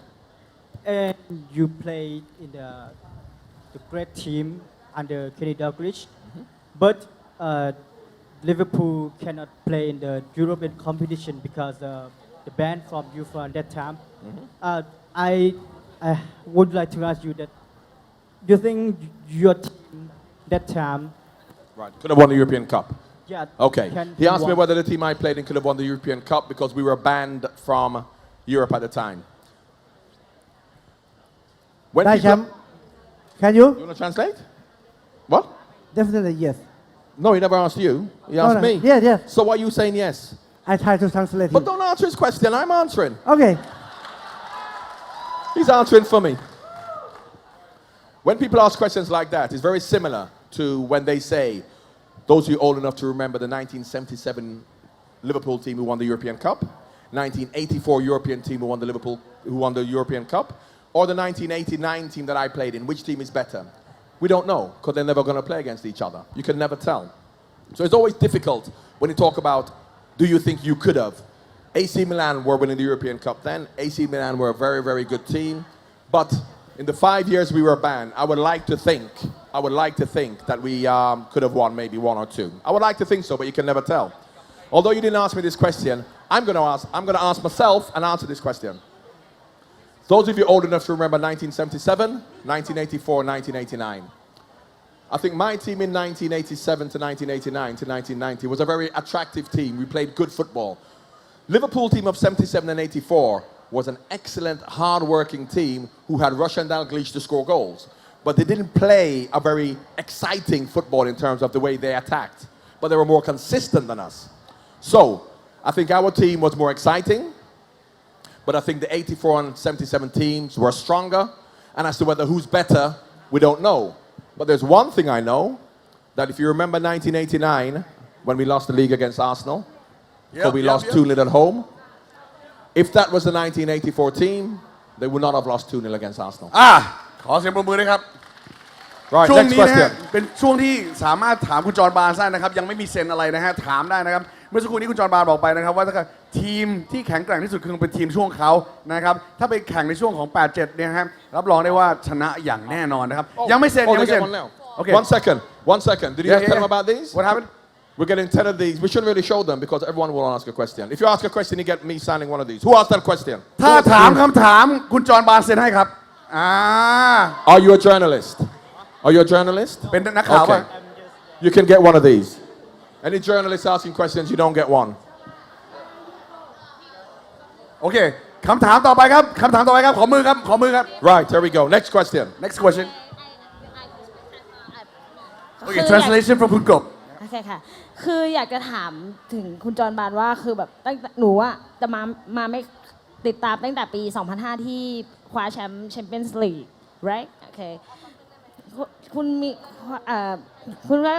And you played in the great team under Kenny Dalglish, but Liverpool cannot play in the European competition because the ban from UEFA at that time. I would like to ask you that, do you think your team that time, Right. Could have won the European Cup. yeah, Okay. can He asked me won? whether the team I played in could have won the European Cup because we were banned from Europe at the time. When ได้ people- แชมป์ Can you You want to translate? What? Definitely yes No, he never asked you. He asked no. me. Yes. So why are you saying yes? I try to translate But him. don't answer his question. I'm answering. Okay. He's answering for me. When people ask questions like that, it's very similar to when they say, those of you old enough to remember the 1977 Liverpool team who won the European Cup, 1984 European team who won the European Cup, or the 1989 team that I played in, which team is better? We don't know, because they're never going to play against each other. You can never tell. So it's always difficult when you talk about, do you think you could have? AC Milan were winning the European Cup then. AC Milan were a very, very good team. But in the 5 years we were banned, I would like to think that we could have won maybe 1 or 2. I would like to think so, but you can never tell. Although you didn't ask me this question, I'm going to ask myself and answer this question. Those of you old enough to remember 1977, 1984, 1989. I think my team in 1987 to 1989 to 1990 was a very attractive team. We played good football. Liverpool team of 77 and 84 was an excellent, hard-working team who had Russian Dalglish to score goals. But they didn't play a very exciting football in terms of the way they attacked. But they were more consistent than us. So, I think our team was more exciting. But I think the 84 and 77 teams were stronger. And as to whether who's better, we don't know. But there's one thing I know, that if you remember 1989, when we lost the league against Arsenal, so we lost 2-0 at home. If that was the 1984 team, they would not have lost 2-0 against Arsenal. ขอเสียงปรบมือด้วยครับ Right, ช่วง next นี้นะฮะ question. เป็นช่วงที่สามารถถามคุณจอห์นบาร์นได้นะครับยังไม่มีเซ็นอะไรนะฮะถามได้นะครับเมื่อสักครู่นี้คุณจอห์นบาร์นบอกไปนะครับว่าถ้าเกิดทีมที่แข็งแกร่งที่สุดคือเป็นทีมช่วงเขานะครับถ้าไปแข่งในช่วงของ 87 เนี่ยครับรับรองได้ว่าชนะอย่างแน่นอนนะครับยังไม่เซ็น Oh, ยัง they ไม่เซ็ get น one now. Okay. One second. Did you Yeah, just tell yeah, them yeah. about these? What happened? We're getting 10 of these. We shouldn't really show them because everyone will ask a question. If you ask a question, you get me signing one of these. Who asked that question? ถ้าถามคำถามคุณจอห์นบาร์นเซ็นให้ครับAre you a journalist? Are you a journalist? เป็นนักข่าวป่ะ You can get one of these. Any journalist asking questions, you don't get one. โอเคคำถามต่อไปครับคำถามต่อไปครับขอมือครับขอมือครับ Right, here we go. Next question. next question โอเค คือ translation from คุณกบ โอเคค่ะ คืออยากจะถามถึงคุณจอห์นบาร์นว่าคือแบบตั้งแต่หนูอะจะมาไม่ติดตามตั้งแต่ปี 2005 ที่คว้าแชมป์แชมเปี้ยนส์ลีก right โอเคคุณมีคุณว่า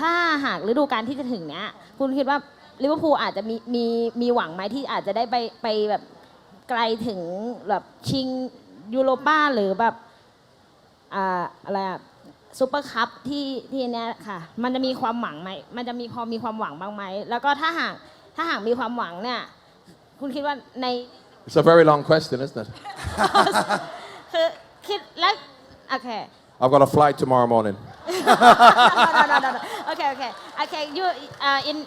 ถ้าหากฤดูกาลที่จะถึงเนี้ยคุณคิดว่าลิเวอร์พูลอาจจะมีหวังไหมที่อาจจะได้ไปแบบไกลถึงแบบชิงยูโรป้าหรือแบบอะไรอะซูเปอร์คัพที่เนี้ยค่ะมันจะมีความหวังไหมมันจะพอมีความหวังบ้างไหมแล้วก็ถ้าหากมีความหวังเนี่ยคุณคิดว่าใน It's a very long question, isn't it? คือคิดแล้วโอเค I've got a flight tomorrow morning. no. Okay. You in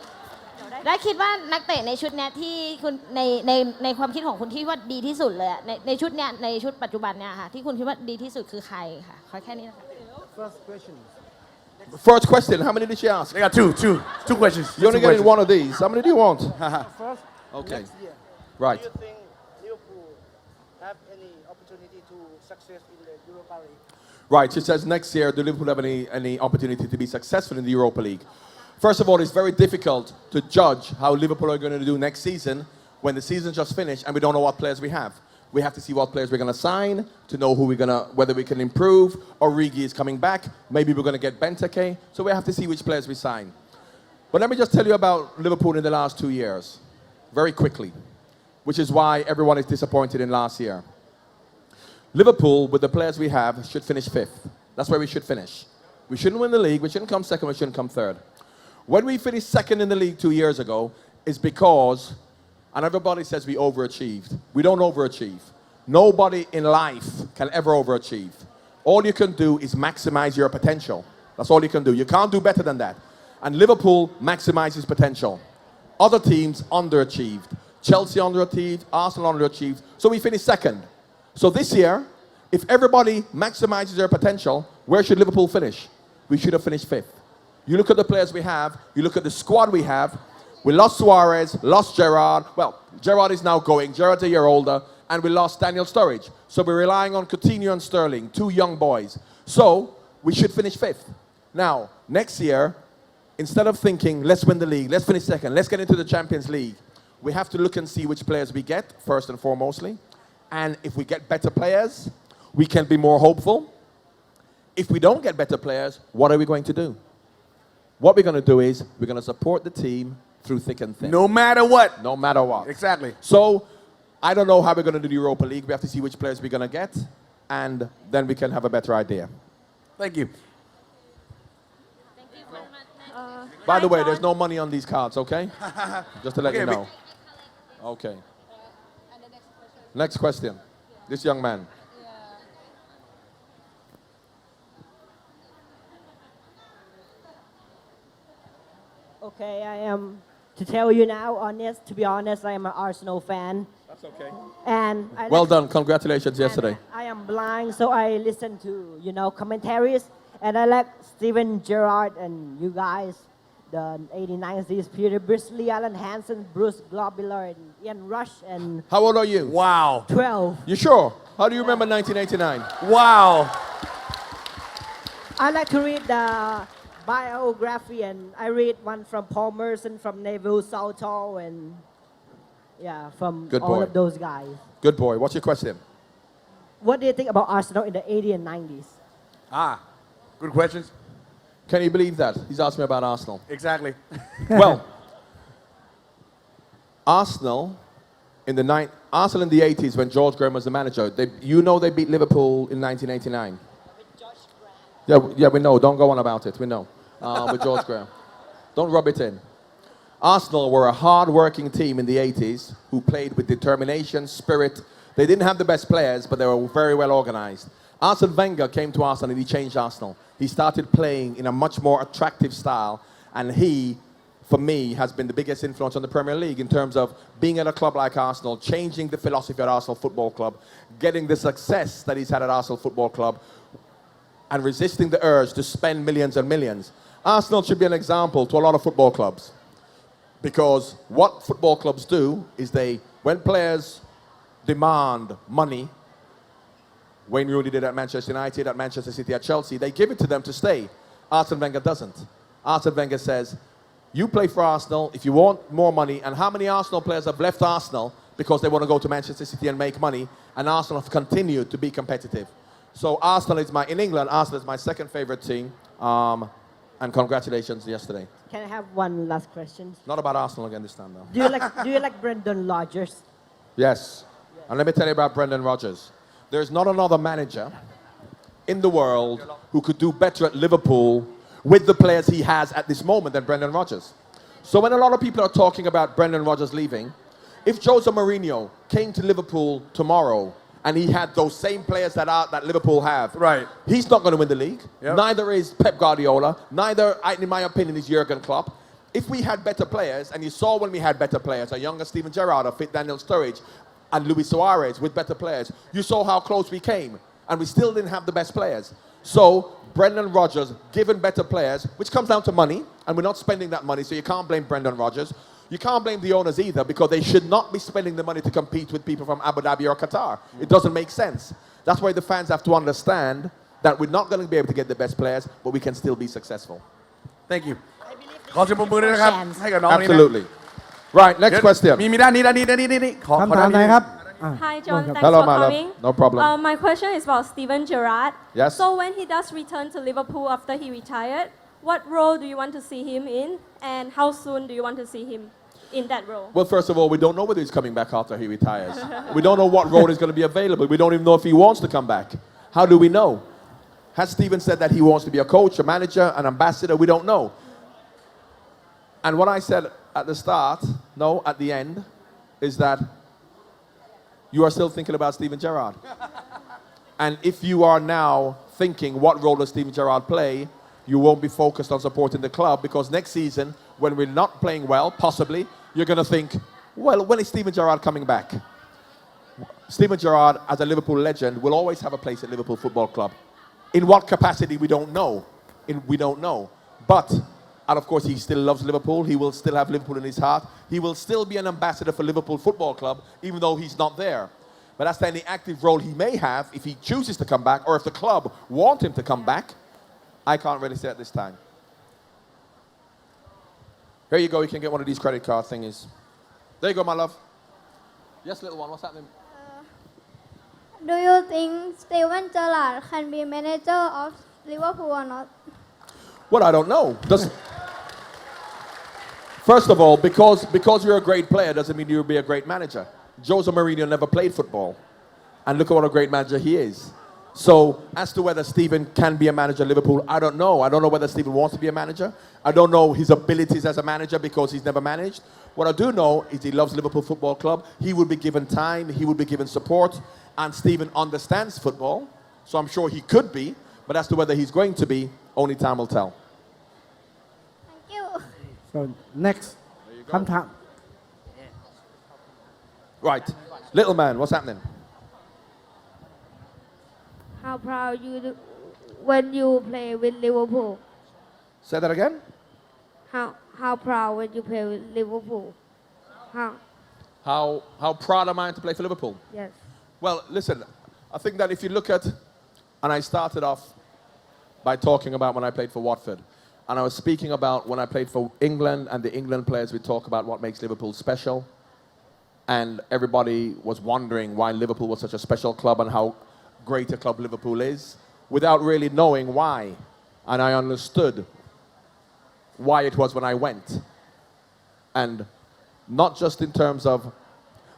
แล้วคิดว่านักเตะในชุดเนี้ยที่คุณในความคิดของคุณที่ว่าดีที่สุดเลยอะในชุดเนี้ยในชุดปัจจุบันเนี่ยค่ะที่คุณคิดว่าดีที่สุดคือใครค่ะขอแค่นี้นะคะ First question, how many did she ask? they got two questions You're only Two getting questions. one of these. How many do you want? First, Okay. next year, Right. do you think Liverpool have any opportunity to success in the Europa League? Right, she says next year, do Liverpool have any opportunity to be successful in the Europa League? First of all, it's very difficult to judge how Liverpool are going to do next season when the season just finished and we don't know what players we have. We have to see what players we're going to sign to know whether we can improve. Origi is coming back. Maybe we're going to get Benteke. So we have to see which players we sign. But let me just tell you about Liverpool in the last 2 years, very quickly, which is why everyone is disappointed in last year. Liverpool, with the players we have, should finish 5th. That's where we should finish. We shouldn't win the league. We shouldn't come second. We shouldn't come third. When we finished second in the league 2 years ago, is because, and everybody says we overachieved. We don't overachieve. Nobody in life can ever overachieve. All you can do is maximize your potential. That's all you can do. You can't do better than that. And Liverpool maximizes potential. Other teams underachieved. Chelsea underachieved, Arsenal underachieved. So we finished second. So this year, if everybody maximizes their potential, where should Liverpool finish? We should have finished 5th. You look at the players we have, you look at the squad we have. We lost Suarez, lost Gerrard. Well, Gerrard is now going. Gerrard's a year older. And we lost Daniel Sturridge. So we're relying on Coutinho and Sterling, 2 young boys. So we should finish 5th. Now, next year, instead of thinking, let's win the league, let's finish second, let's get into the Champions League, we have to look and see which players we get, first and foremostly. And if we get better players, we can be more hopeful. If we don't get better players, what are we going to do? What we're going to do is we're going to support the team through thick and thin. No matter what. No matter what. Exactly. So I don't know how we're going to do the Europa League. We have to see which players we're going to get, and then we can have a better idea. Thank you. By the Hi, way, John. there's no money on these cards, okay? Just to let Okay, you know. Okay. Next question. This young man. Okay, I am to tell you now, to be honest, I am an Arsenal fan, That's okay. and I Well like- done. Congratulations and yesterday. I am blind, so I listen to commentaries, and I like Steven Gerrard and you guys, the 89s, Peter Brisley, Alan Hansen, Bruce Globular, and Ian Rush, and How old are you? Wow. 12. You sure? How do you remember 1989? Wow. I like to read the biography, and I read one from Paul Merson, from Neville Southall, and from Good all boy. of those guys. Good boy. What's your question? What do you think about Arsenal in the 80s and 90s? Good questions. Can you believe that? He's asked me about Arsenal. Exactly. Well, Arsenal in the 80s when George Graham was the manager, they beat Liverpool in 1989. Yeah, we know. Don't go on about it. We know. With George Graham. Don't rub it in. Arsenal were a hard-working team in the 80s who played with determination, spirit. They didn't have the best players, but they were very well organized. Arsene Wenger came to Arsenal and he changed Arsenal. He started playing in a much more attractive style, and he, for me, has been the biggest influence on the Premier League in terms of being at a club like Arsenal, changing the philosophy at Arsenal Football Club, getting the success that he's had at Arsenal Football Club, and resisting the urge to spend millions and millions. Arsenal should be an example to a lot of football clubs, because what football clubs do is when players demand money, Wayne Rooney did at Manchester United, at Manchester City, at Chelsea, they give it to them to stay. Arsene Wenger doesn't. Arsene Wenger says, you play for Arsenal if you want more money. And how many Arsenal players have left Arsenal because they want to go to Manchester City and make money, and Arsenal have continued to be competitive. So Arsenal is in England, Arsenal is my second favorite team. And congratulations yesterday. Can I have one last question? Not about Arsenal again this time, though. Do you like Brendan Rodgers? Yes. And let me tell you about Brendan Rodgers. There's not another manager in the world who could do better at Liverpool with the players he has at this moment than Brendan Rodgers. So when a lot of people are talking about Brendan Rodgers leaving, if Jose Mourinho came to Liverpool tomorrow and he had those same players that Liverpool have, Right. he's not going to win the league. Yep. Neither is Pep Guardiola. Neither, in my opinion, is Jurgen Klopp. If we had better players, and you saw when we had better players, a younger Steven Gerrard, a fit Daniel Sturridge, and Luis Suarez with better players, you saw how close we came, and we still didn't have the best players. So Brendan Rodgers, given better players, which comes down to money, and we're not spending that money, so you can't blame Brendan Rodgers. You can't blame the owners either, because they should not be spending the money to compete with people from Abu Dhabi or Qatar. It doesn't make sense. That's why the fans have to understand that we're not going to be able to get the best players, but we can still be successful. Thank you ขอเสียงปรบมือด้วยนะครับ ให้กับน้องนี่นะ Absolutely. Right, next question. มีด้านนี้ขอ คำถามไหนครับ Hi, John. Thanks Hello, for my love. coming. No problem. My question is about Steven Gerrard. Yes. So when he does return to Liverpool after he retired, what role do you want to see him in, and how soon do you want to see him in that role? Well, first of all, we don't know whether he's coming back after he retires. We don't know what role is going to be available. We don't even know if he wants to come back. How do we know? Has Steven said that he wants to be a coach, a manager, an ambassador? We don't know. And what I said at the start, at the end, is that you are still thinking about Steven Gerrard. And if you are now thinking, what role does Steven Gerrard play, you won't be focused on supporting the club, because next season, when we're not playing well, possibly, you're going to think, well, when is Steven Gerrard coming back? Steven Gerrard, as a Liverpool legend, will always have a place at Liverpool Football Club. In what capacity, we don't know. But, and of course, he still loves Liverpool. He will still have Liverpool in his heart. He will still be an ambassador for Liverpool Football Club, even though he's not there. But that's the only active role he may have if he chooses to come back, or if the club want him to come back. I can't really say at this time. Here you go. You can get one of these credit card thingies. There you go, my love. Yes, little one, what's happening? Do you think Steven Gerrard can be manager of Liverpool or not? Well, I don't know. First of all, because you're a great player doesn't mean you'll be a great manager. Jose Mourinho never played football. And look at what a great manager he is. So as to whether Steven can be a manager at Liverpool, I don't know. I don't know whether Steven wants to be a manager. I don't know his abilities as a manager because he's never managed. What I do know is he loves Liverpool Football Club. He will be given time. He will be given support. And Steven understands football. So I'm sure he could be. But as to whether he's going to be, only time will tell. Thank you. so next คำถาม Right. Little man, what's happening? How proud you do when you play with Liverpool? Say that again? How proud when you play with Liverpool? How proud am I to play for Liverpool? Yes. Well, listen, I think that if you look at, and I started off by talking about when I played for Watford, and I was speaking about when I played for England, and the England players would talk about what makes Liverpool special, and everybody was wondering why Liverpool was such a special club and how great a club Liverpool is, without really knowing why. And I understood why it was when I went. And not just in terms of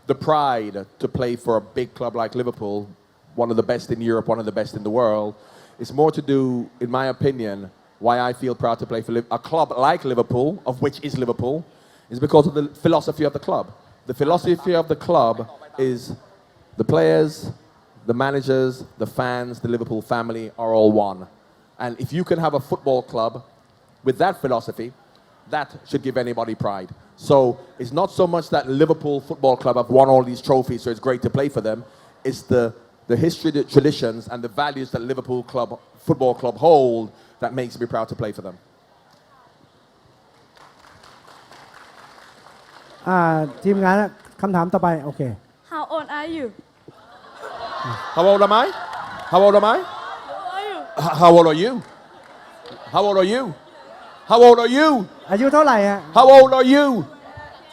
the pride to play for a big club like Liverpool, one of the best in Europe, one of the best in the world. It's more to do, in my opinion, why I feel proud to play for a club like Liverpool, of which is Liverpool, is because of the philosophy of the club. The philosophy of the club is the players, the managers, the fans, the Liverpool family are all one. And if you can have a football club with that philosophy, that should give anybody pride. So it's not so much that Liverpool Football Club have won all these trophies, so it's great to play for them. It's the history, the traditions, and the values that Liverpool Football Club hold that makes me proud to play for them. ทีมงานคำถามต่อไปโอเค How old are you? How old am I? How old am I? How old are you? How old are you? How old are you? อายุเท่าไหร่ฮะ How old are you?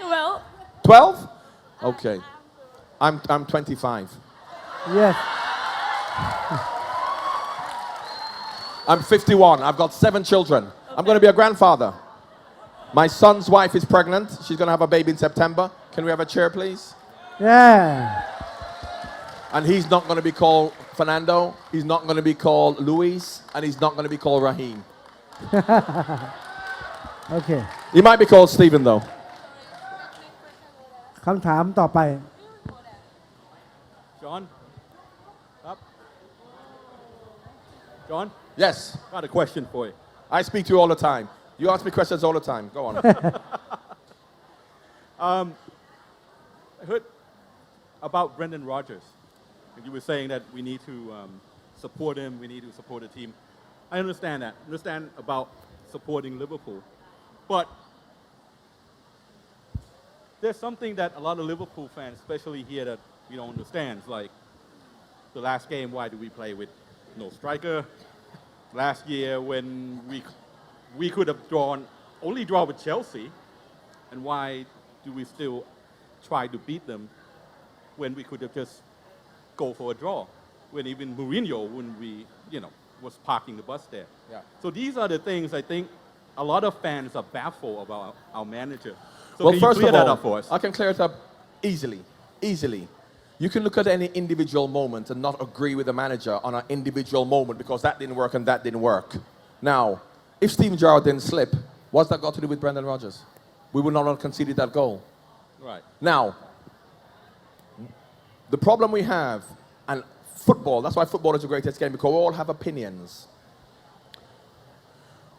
12. 12? Okay. I'm 25. yes I'm 51. I've got 7 children. I'm going to be a grandfather. My son's wife is pregnant. She's going to have a baby in September. Can we have a chair, please? yeah And he's not going to be called Fernando. He's not going to be called Luis. And he's not going to be called Raheem. โอเค He might be called Stephen, though. คำถามต่อไป John? Up? John? Yes. Got a question for you. I speak to you all the time. You ask me questions all the time. Go on. I heard about Brendan Rodgers. And you were saying that we need to support him, we need to support the team. I understand that. I understand about supporting Liverpool. But there's something that a lot of Liverpool fans, especially here, that we don't understand. It's like the last game, why do we play with no striker? Last year when we could have only draw with Chelsea, and why do we still try to beat them when we could have just go for a draw? When even Mourinho, when we, was parking the bus there. Yeah. So these are the things I think a lot of fans are baffled about our manager. So Well, can you first clear of that all, up for us? I can clear it up easily. You can look at any individual moment and not agree with the manager on an individual moment because that didn't work and that didn't work. Now, if Steven Gerrard didn't slip, what's that got to do with Brendan Rodgers? We would not have conceded that goal. Right. Now, the problem we have, and football, that's why football is the greatest game, because we all have opinions.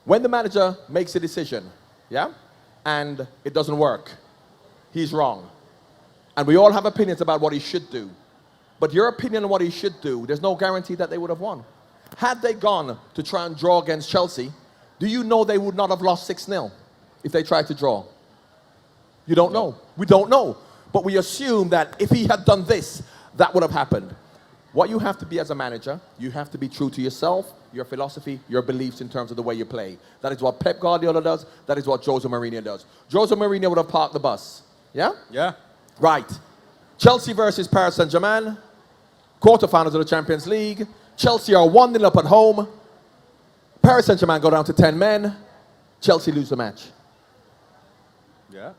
When the manager makes a decision, yeah, and it doesn't work, he's wrong. And we all have opinions about what he should do. But your opinion on what he should do, there's no guarantee that they would have won. Had they gone to try and draw against Chelsea, do you know they would not have lost 6-0 if they tried to draw? You don't know. We don't know. But we assume that if he had done this, that would have happened. What you have to be as a manager, you have to be true to yourself, your philosophy, your beliefs in terms of the way you play. That is what Pep Guardiola does. That is what Jose Mourinho does. Jose Mourinho would have parked the bus. Yeah? Yeah. Right. Chelsea versus Paris Saint-Germain. Quarterfinals of the Champions League. Chelsea are 1-0 up at home. Paris Saint-Germain go down to 10 men. Chelsea lose the match. Yeah.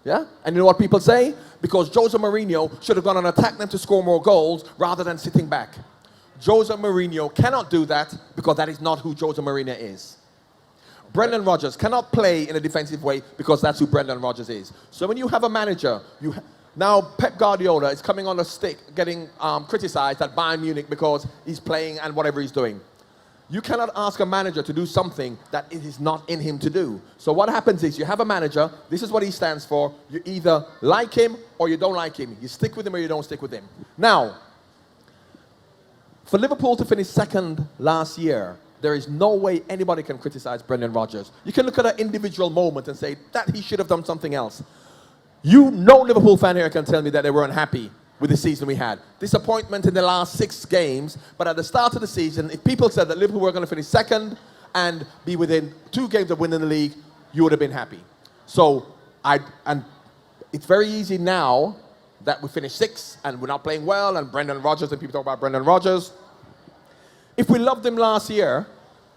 Yeah? And you know what people say? Because Jose Mourinho should have gone and attacked them to score more goals rather than sitting back. Jose Mourinho cannot do that because that is not who Jose Mourinho is. Brendan Rodgers cannot play in a defensive way because that's who Brendan Rodgers is. So when you have a manager, now Pep Guardiola is coming on a stick, getting criticized at Bayern Munich because he's playing and whatever he's doing. You cannot ask a manager to do something that it is not in him to do. So what happens is you have a manager, this is what he stands for, you either like him or you don't like him. You stick with him or you don't stick with him. Now, for Liverpool to finish second last year, there is no way anybody can criticize Brendan Rodgers. You can look at an individual moment and say that he should have done something else. You know Liverpool fan here can tell me that they weren't happy with the season we had. Disappointment in the last 6 games, but at the start of the season, if people said that Liverpool were going to finish second and be within 2 games of winning the league, you would have been happy. So, and it's very easy now that we finished 6th and we're not playing well and Brendan Rodgers, and people talk about Brendan Rodgers. If we loved him last year,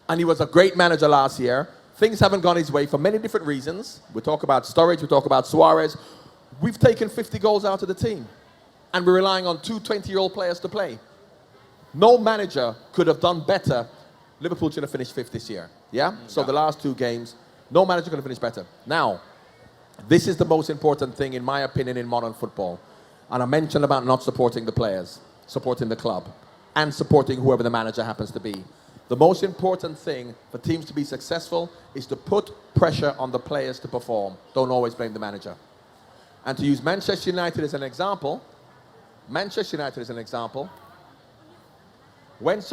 and he was a great manager last year, things haven't gone his way for many different reasons. We talk about Sturridge, we talk about Suarez. We've taken 50 goals out of the team. And we're relying on 2 20-year-old players to play. No manager could have done better. Liverpool should have finished 5th this year. Yeah? So the last 2 games, no manager could have finished better. Now, this is the most important thing, in my opinion, in modern football. And I mentioned about not supporting the players, supporting the club, and supporting whoever the manager happens to be. The most important thing for teams to be successful is to put pressure on the players to perform. Don't always blame the manager. And to use Manchester United as an example, when Sir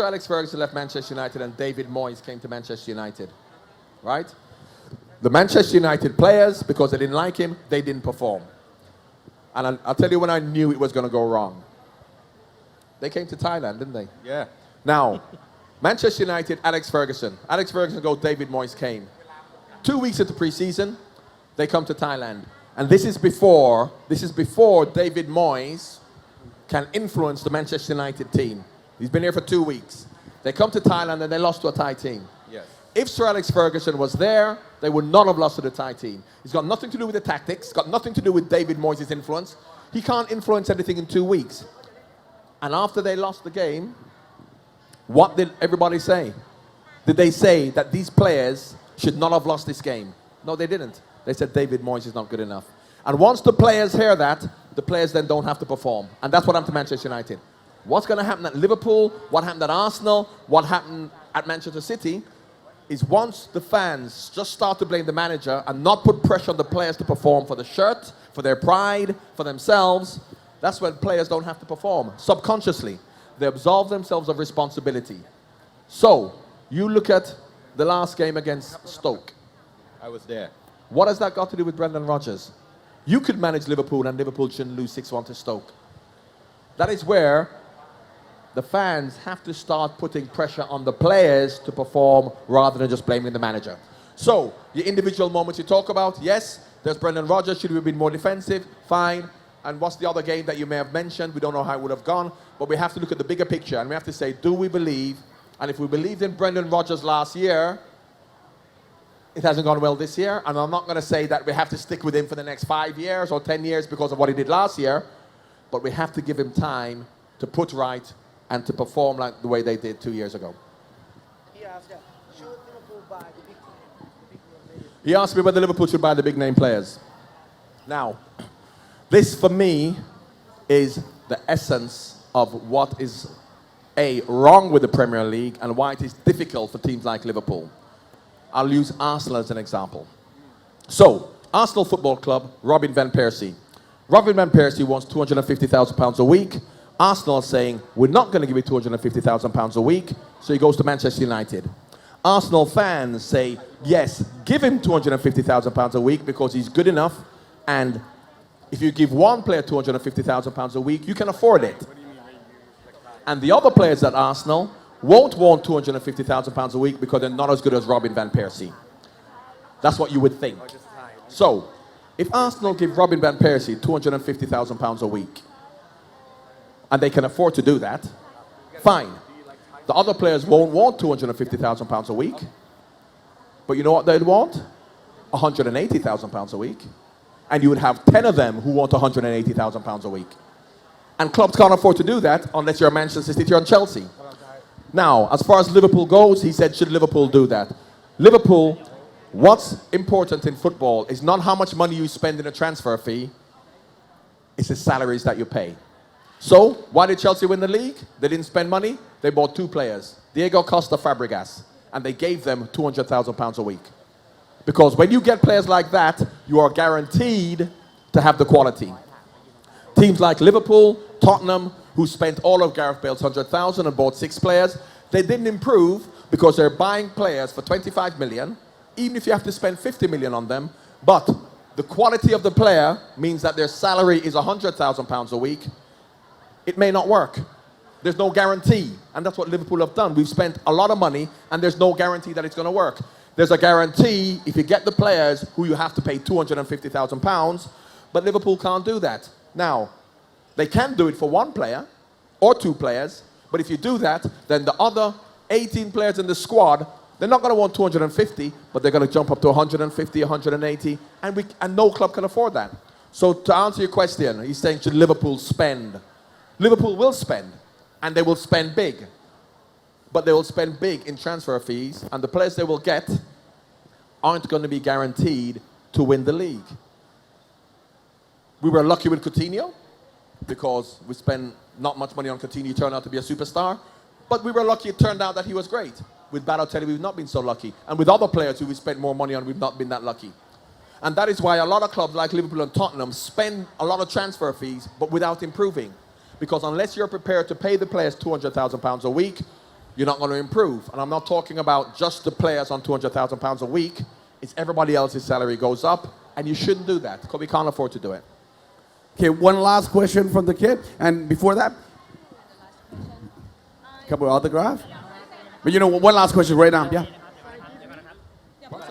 Alex Ferguson left Manchester United and David Moyes came to Manchester United, right? The Manchester United players, because they didn't like him, they didn't perform. And I'll tell you when I knew it was going to go wrong. They came to Thailand, didn't they? Yeah. Now, Manchester United, Alex Ferguson goes, David Moyes came. 2 weeks into pre-season, they come to Thailand. And this is before David Moyes can influence the Manchester United team. He's been here for 2 weeks. They come to Thailand and they lost to a Thai team. Yes. If Sir Alex Ferguson was there, they would not have lost to the Thai team. It's got nothing to do with the tactics, got nothing to do with David Moyes' influence. He can't influence anything in 2 weeks. And after they lost the game, what did everybody say? Did they say that these players should not have lost this game? No, they didn't. They said David Moyes is not good enough. And once the players hear that, the players then don't have to perform. And that's what happened to Manchester United. What's going to happen at Liverpool, what happened at Arsenal, what happened at Manchester City, is once the fans just start to blame the manager and not put pressure on the players to perform for the shirt, for their pride, for themselves, that's when players don't have to perform. Subconsciously, they absolve themselves of responsibility. So, you look at the last game against Stoke. I was there. What has that got to do with Brendan Rodgers? You could manage Liverpool and Liverpool shouldn't lose 6-1 to Stoke. That is where the fans have to start putting pressure on the players to perform rather than just blaming the manager. So, your individual moments you talk about, yes, there's Brendan Rodgers, should we have been more defensive? Fine. And what's the other game that you may have mentioned? We don't know how it would have gone, but we have to look at the bigger picture and we have to say, do we believe? And if we believed in Brendan Rodgers last year, it hasn't gone well this year, and I'm not going to say that we have to stick with him for the next 5 years or 10 years because of what he did last year, but we have to give him time to put right and to perform like the way they did 2 years ago. He asked, should Liverpool buy the big name? He asked me whether Liverpool should buy the big name players. Now, this for me is the essence of what is wrong with the Premier League and why it is difficult for teams like Liverpool. I'll use Arsenal as an example. So, Arsenal Football Club, Robin van Persie. Robin van Persie wants £250,000 a week. Arsenal is saying, we're not going to give you £250,000 a week, so he goes to Manchester United. Arsenal fans say, yes, give him £250,000 a week because he's good enough, and if you give one player £250,000 a week, you can afford it. And the other players at Arsenal won't want £250,000 a week because they're not as good as Robin van Persie. That's what you would think. So, If Arsenal give Robin Van Persie £250,000 a week, and they can afford to do that, fine. The other players won't want £250,000 a week, but you know what they'd want? £180,000 a week. And you would have 10 of them who want £180,000 a week. And clubs can't afford to do that unless you're Manchester City or Chelsea. Now, as far as Liverpool goes, he said, should Liverpool do that? Liverpool, what's important in football is not how much money you spend in a transfer fee, it's the salaries that you pay. So, why did Chelsea win the league? They didn't spend money. They bought 2 players, Diego Costa, Fabregas, and they gave them £200,000 a week. Because when you get players like that, you are guaranteed to have the quality. Teams like Liverpool, Tottenham, who spent all of Gareth Bale's £100,000 and bought 6 players, they didn't improve because they're buying players for 25 million, even if you have to spend 50 million on them, but the quality of the player means that their salary is £100,000 a week. It may not work. There's no guarantee. And that's what Liverpool have done. We've spent a lot of money and there's no guarantee that it's going to work. There's a guarantee if you get the players who you have to pay £250,000, but Liverpool can't do that. Now, they can do it for 1 player or 2 players, but if you do that, then the other 18 players in the squad, they're not going to want 250, but they're going to jump up to 150, 180, and no club can afford that. So to answer your question, he's saying, should Liverpool spend? Liverpool will spend, and they will spend big. But they will spend big in transfer fees, and the players they will get aren't going to be guaranteed to win the league. We were lucky with Coutinho, because we spent not much money on Coutinho, he turned out to be a superstar. But we were lucky it turned out that he was great. With Balotelli, we've not been so lucky. And with other players who we spent more money on, we've not been that lucky. And that is why a lot of clubs like Liverpool and Tottenham spend a lot of transfer fees, but without improving. Because unless you're prepared to pay the players £200,000 a week, you're not going to improve. And I'm not talking about just the players on £200,000 a week. It's everybody else's salary goes up, and you shouldn't do that, because we can't afford to do it. Okay, one last question from the kid. And before that, couple of autographs. But you know, one last question right now. Yeah.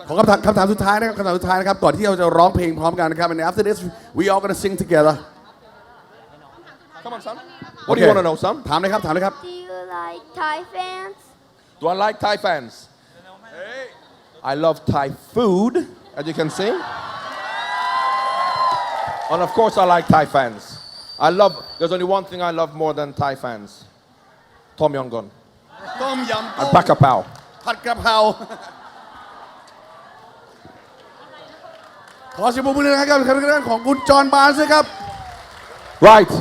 ขอคำถามสุดท้ายนะครับคำถามสุดท้ายนะครับก่อนที่เราจะร้องเพลงพร้อมกันนะครับ and after this we all gonna sing together. Come on, son. What do you want to know, son? ถามเลยครับถามเลยครับ Do you like Thai fans? Do I like Thai fans? I love Thai food, as you can see. And of course I like Thai fans. There's only one thing I love more than Thai fans. Tom Yum Goong. ต้มยำ And Pak Kapow. ผัดกะเพราขอเสียงปรบมือนะครับกับทางด้านของคุณจอห์นบาร์นส์ครับ Right.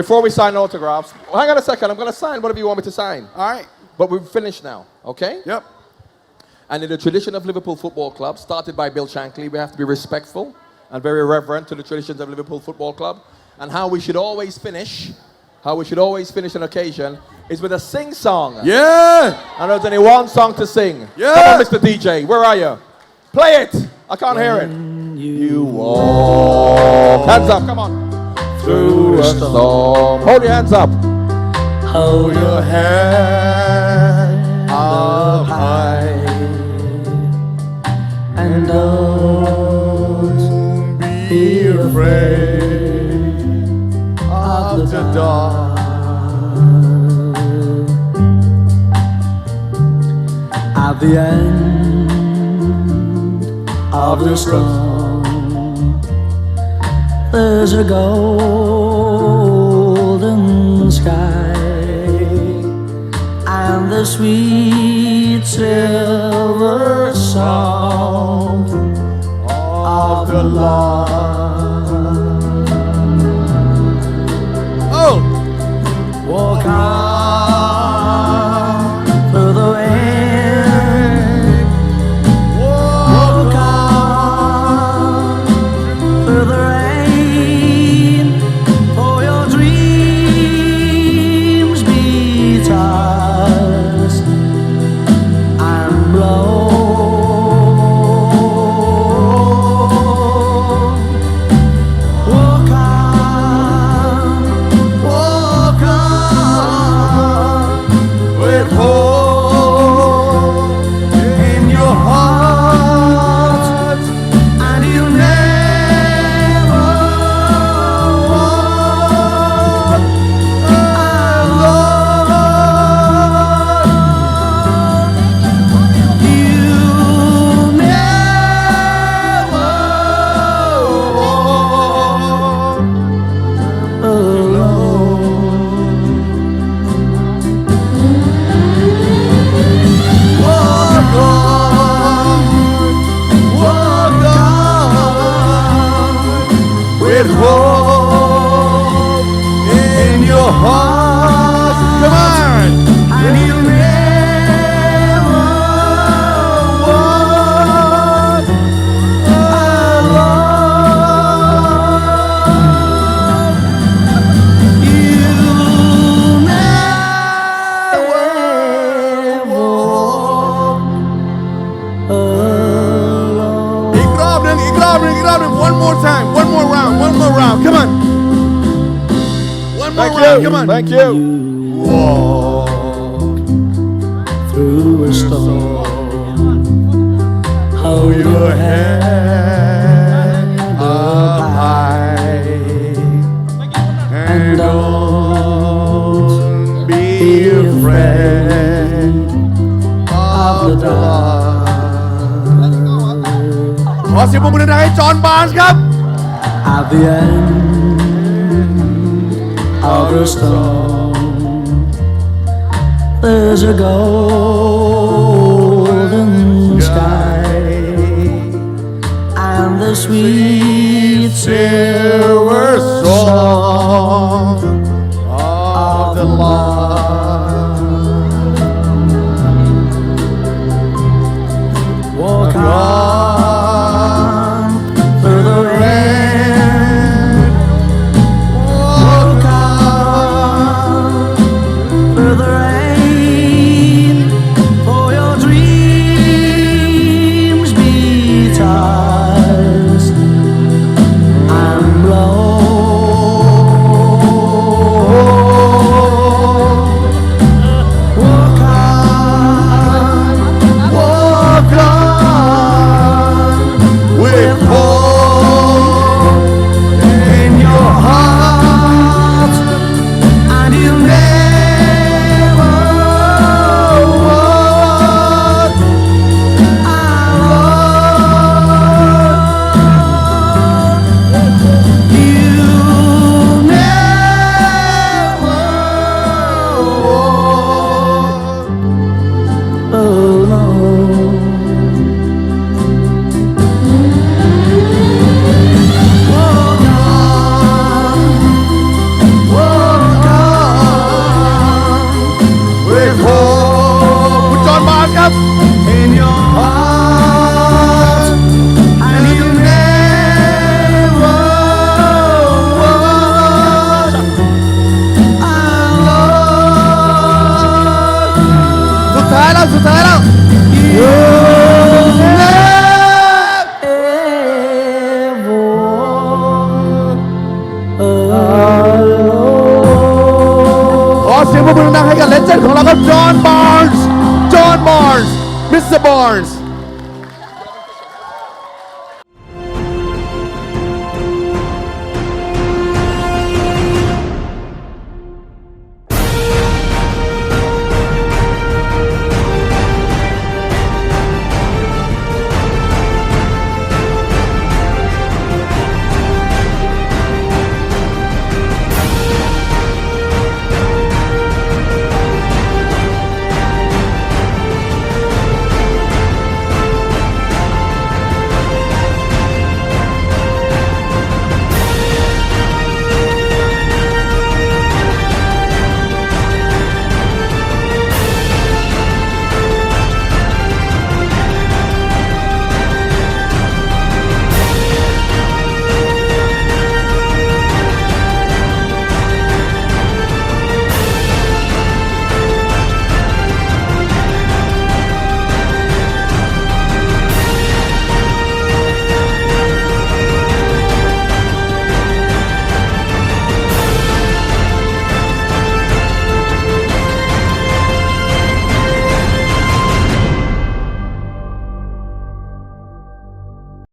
Before we sign autographs, hang on a second. I'm going to sign whatever you want me to sign. all right But we've finished now, okay? yep And in the tradition of Liverpool Football Club, started by Bill Shankly, we have to be respectful and very reverent to the traditions of Liverpool Football Club. And how we should always finish an occasion is with a sing-song. yeah And there's only one song to sing. Yeah. Come on, Mr. DJ, where are you? Play it. I can't hear it. You walk. Hands up, come on. Through a storm. Hold your hands up. Hold your head up high and don't be afraid of the dark. At the end of the storm, there's a golden sky and the sweet silver song of the lark. oh Walk on through the wind. Walk on through the rain. For your dreams be tossed and blown. หนึ่ง one more time one more round come on one more Thank round you. come on Thank you. Walk through a storm. Hold your head up high and don't be afraid of the dark. ขอเสียงปรบมือดังๆให้จอห์นบาร์นส์ครับ At the end of the storm, there's a golden sky and the sweet silver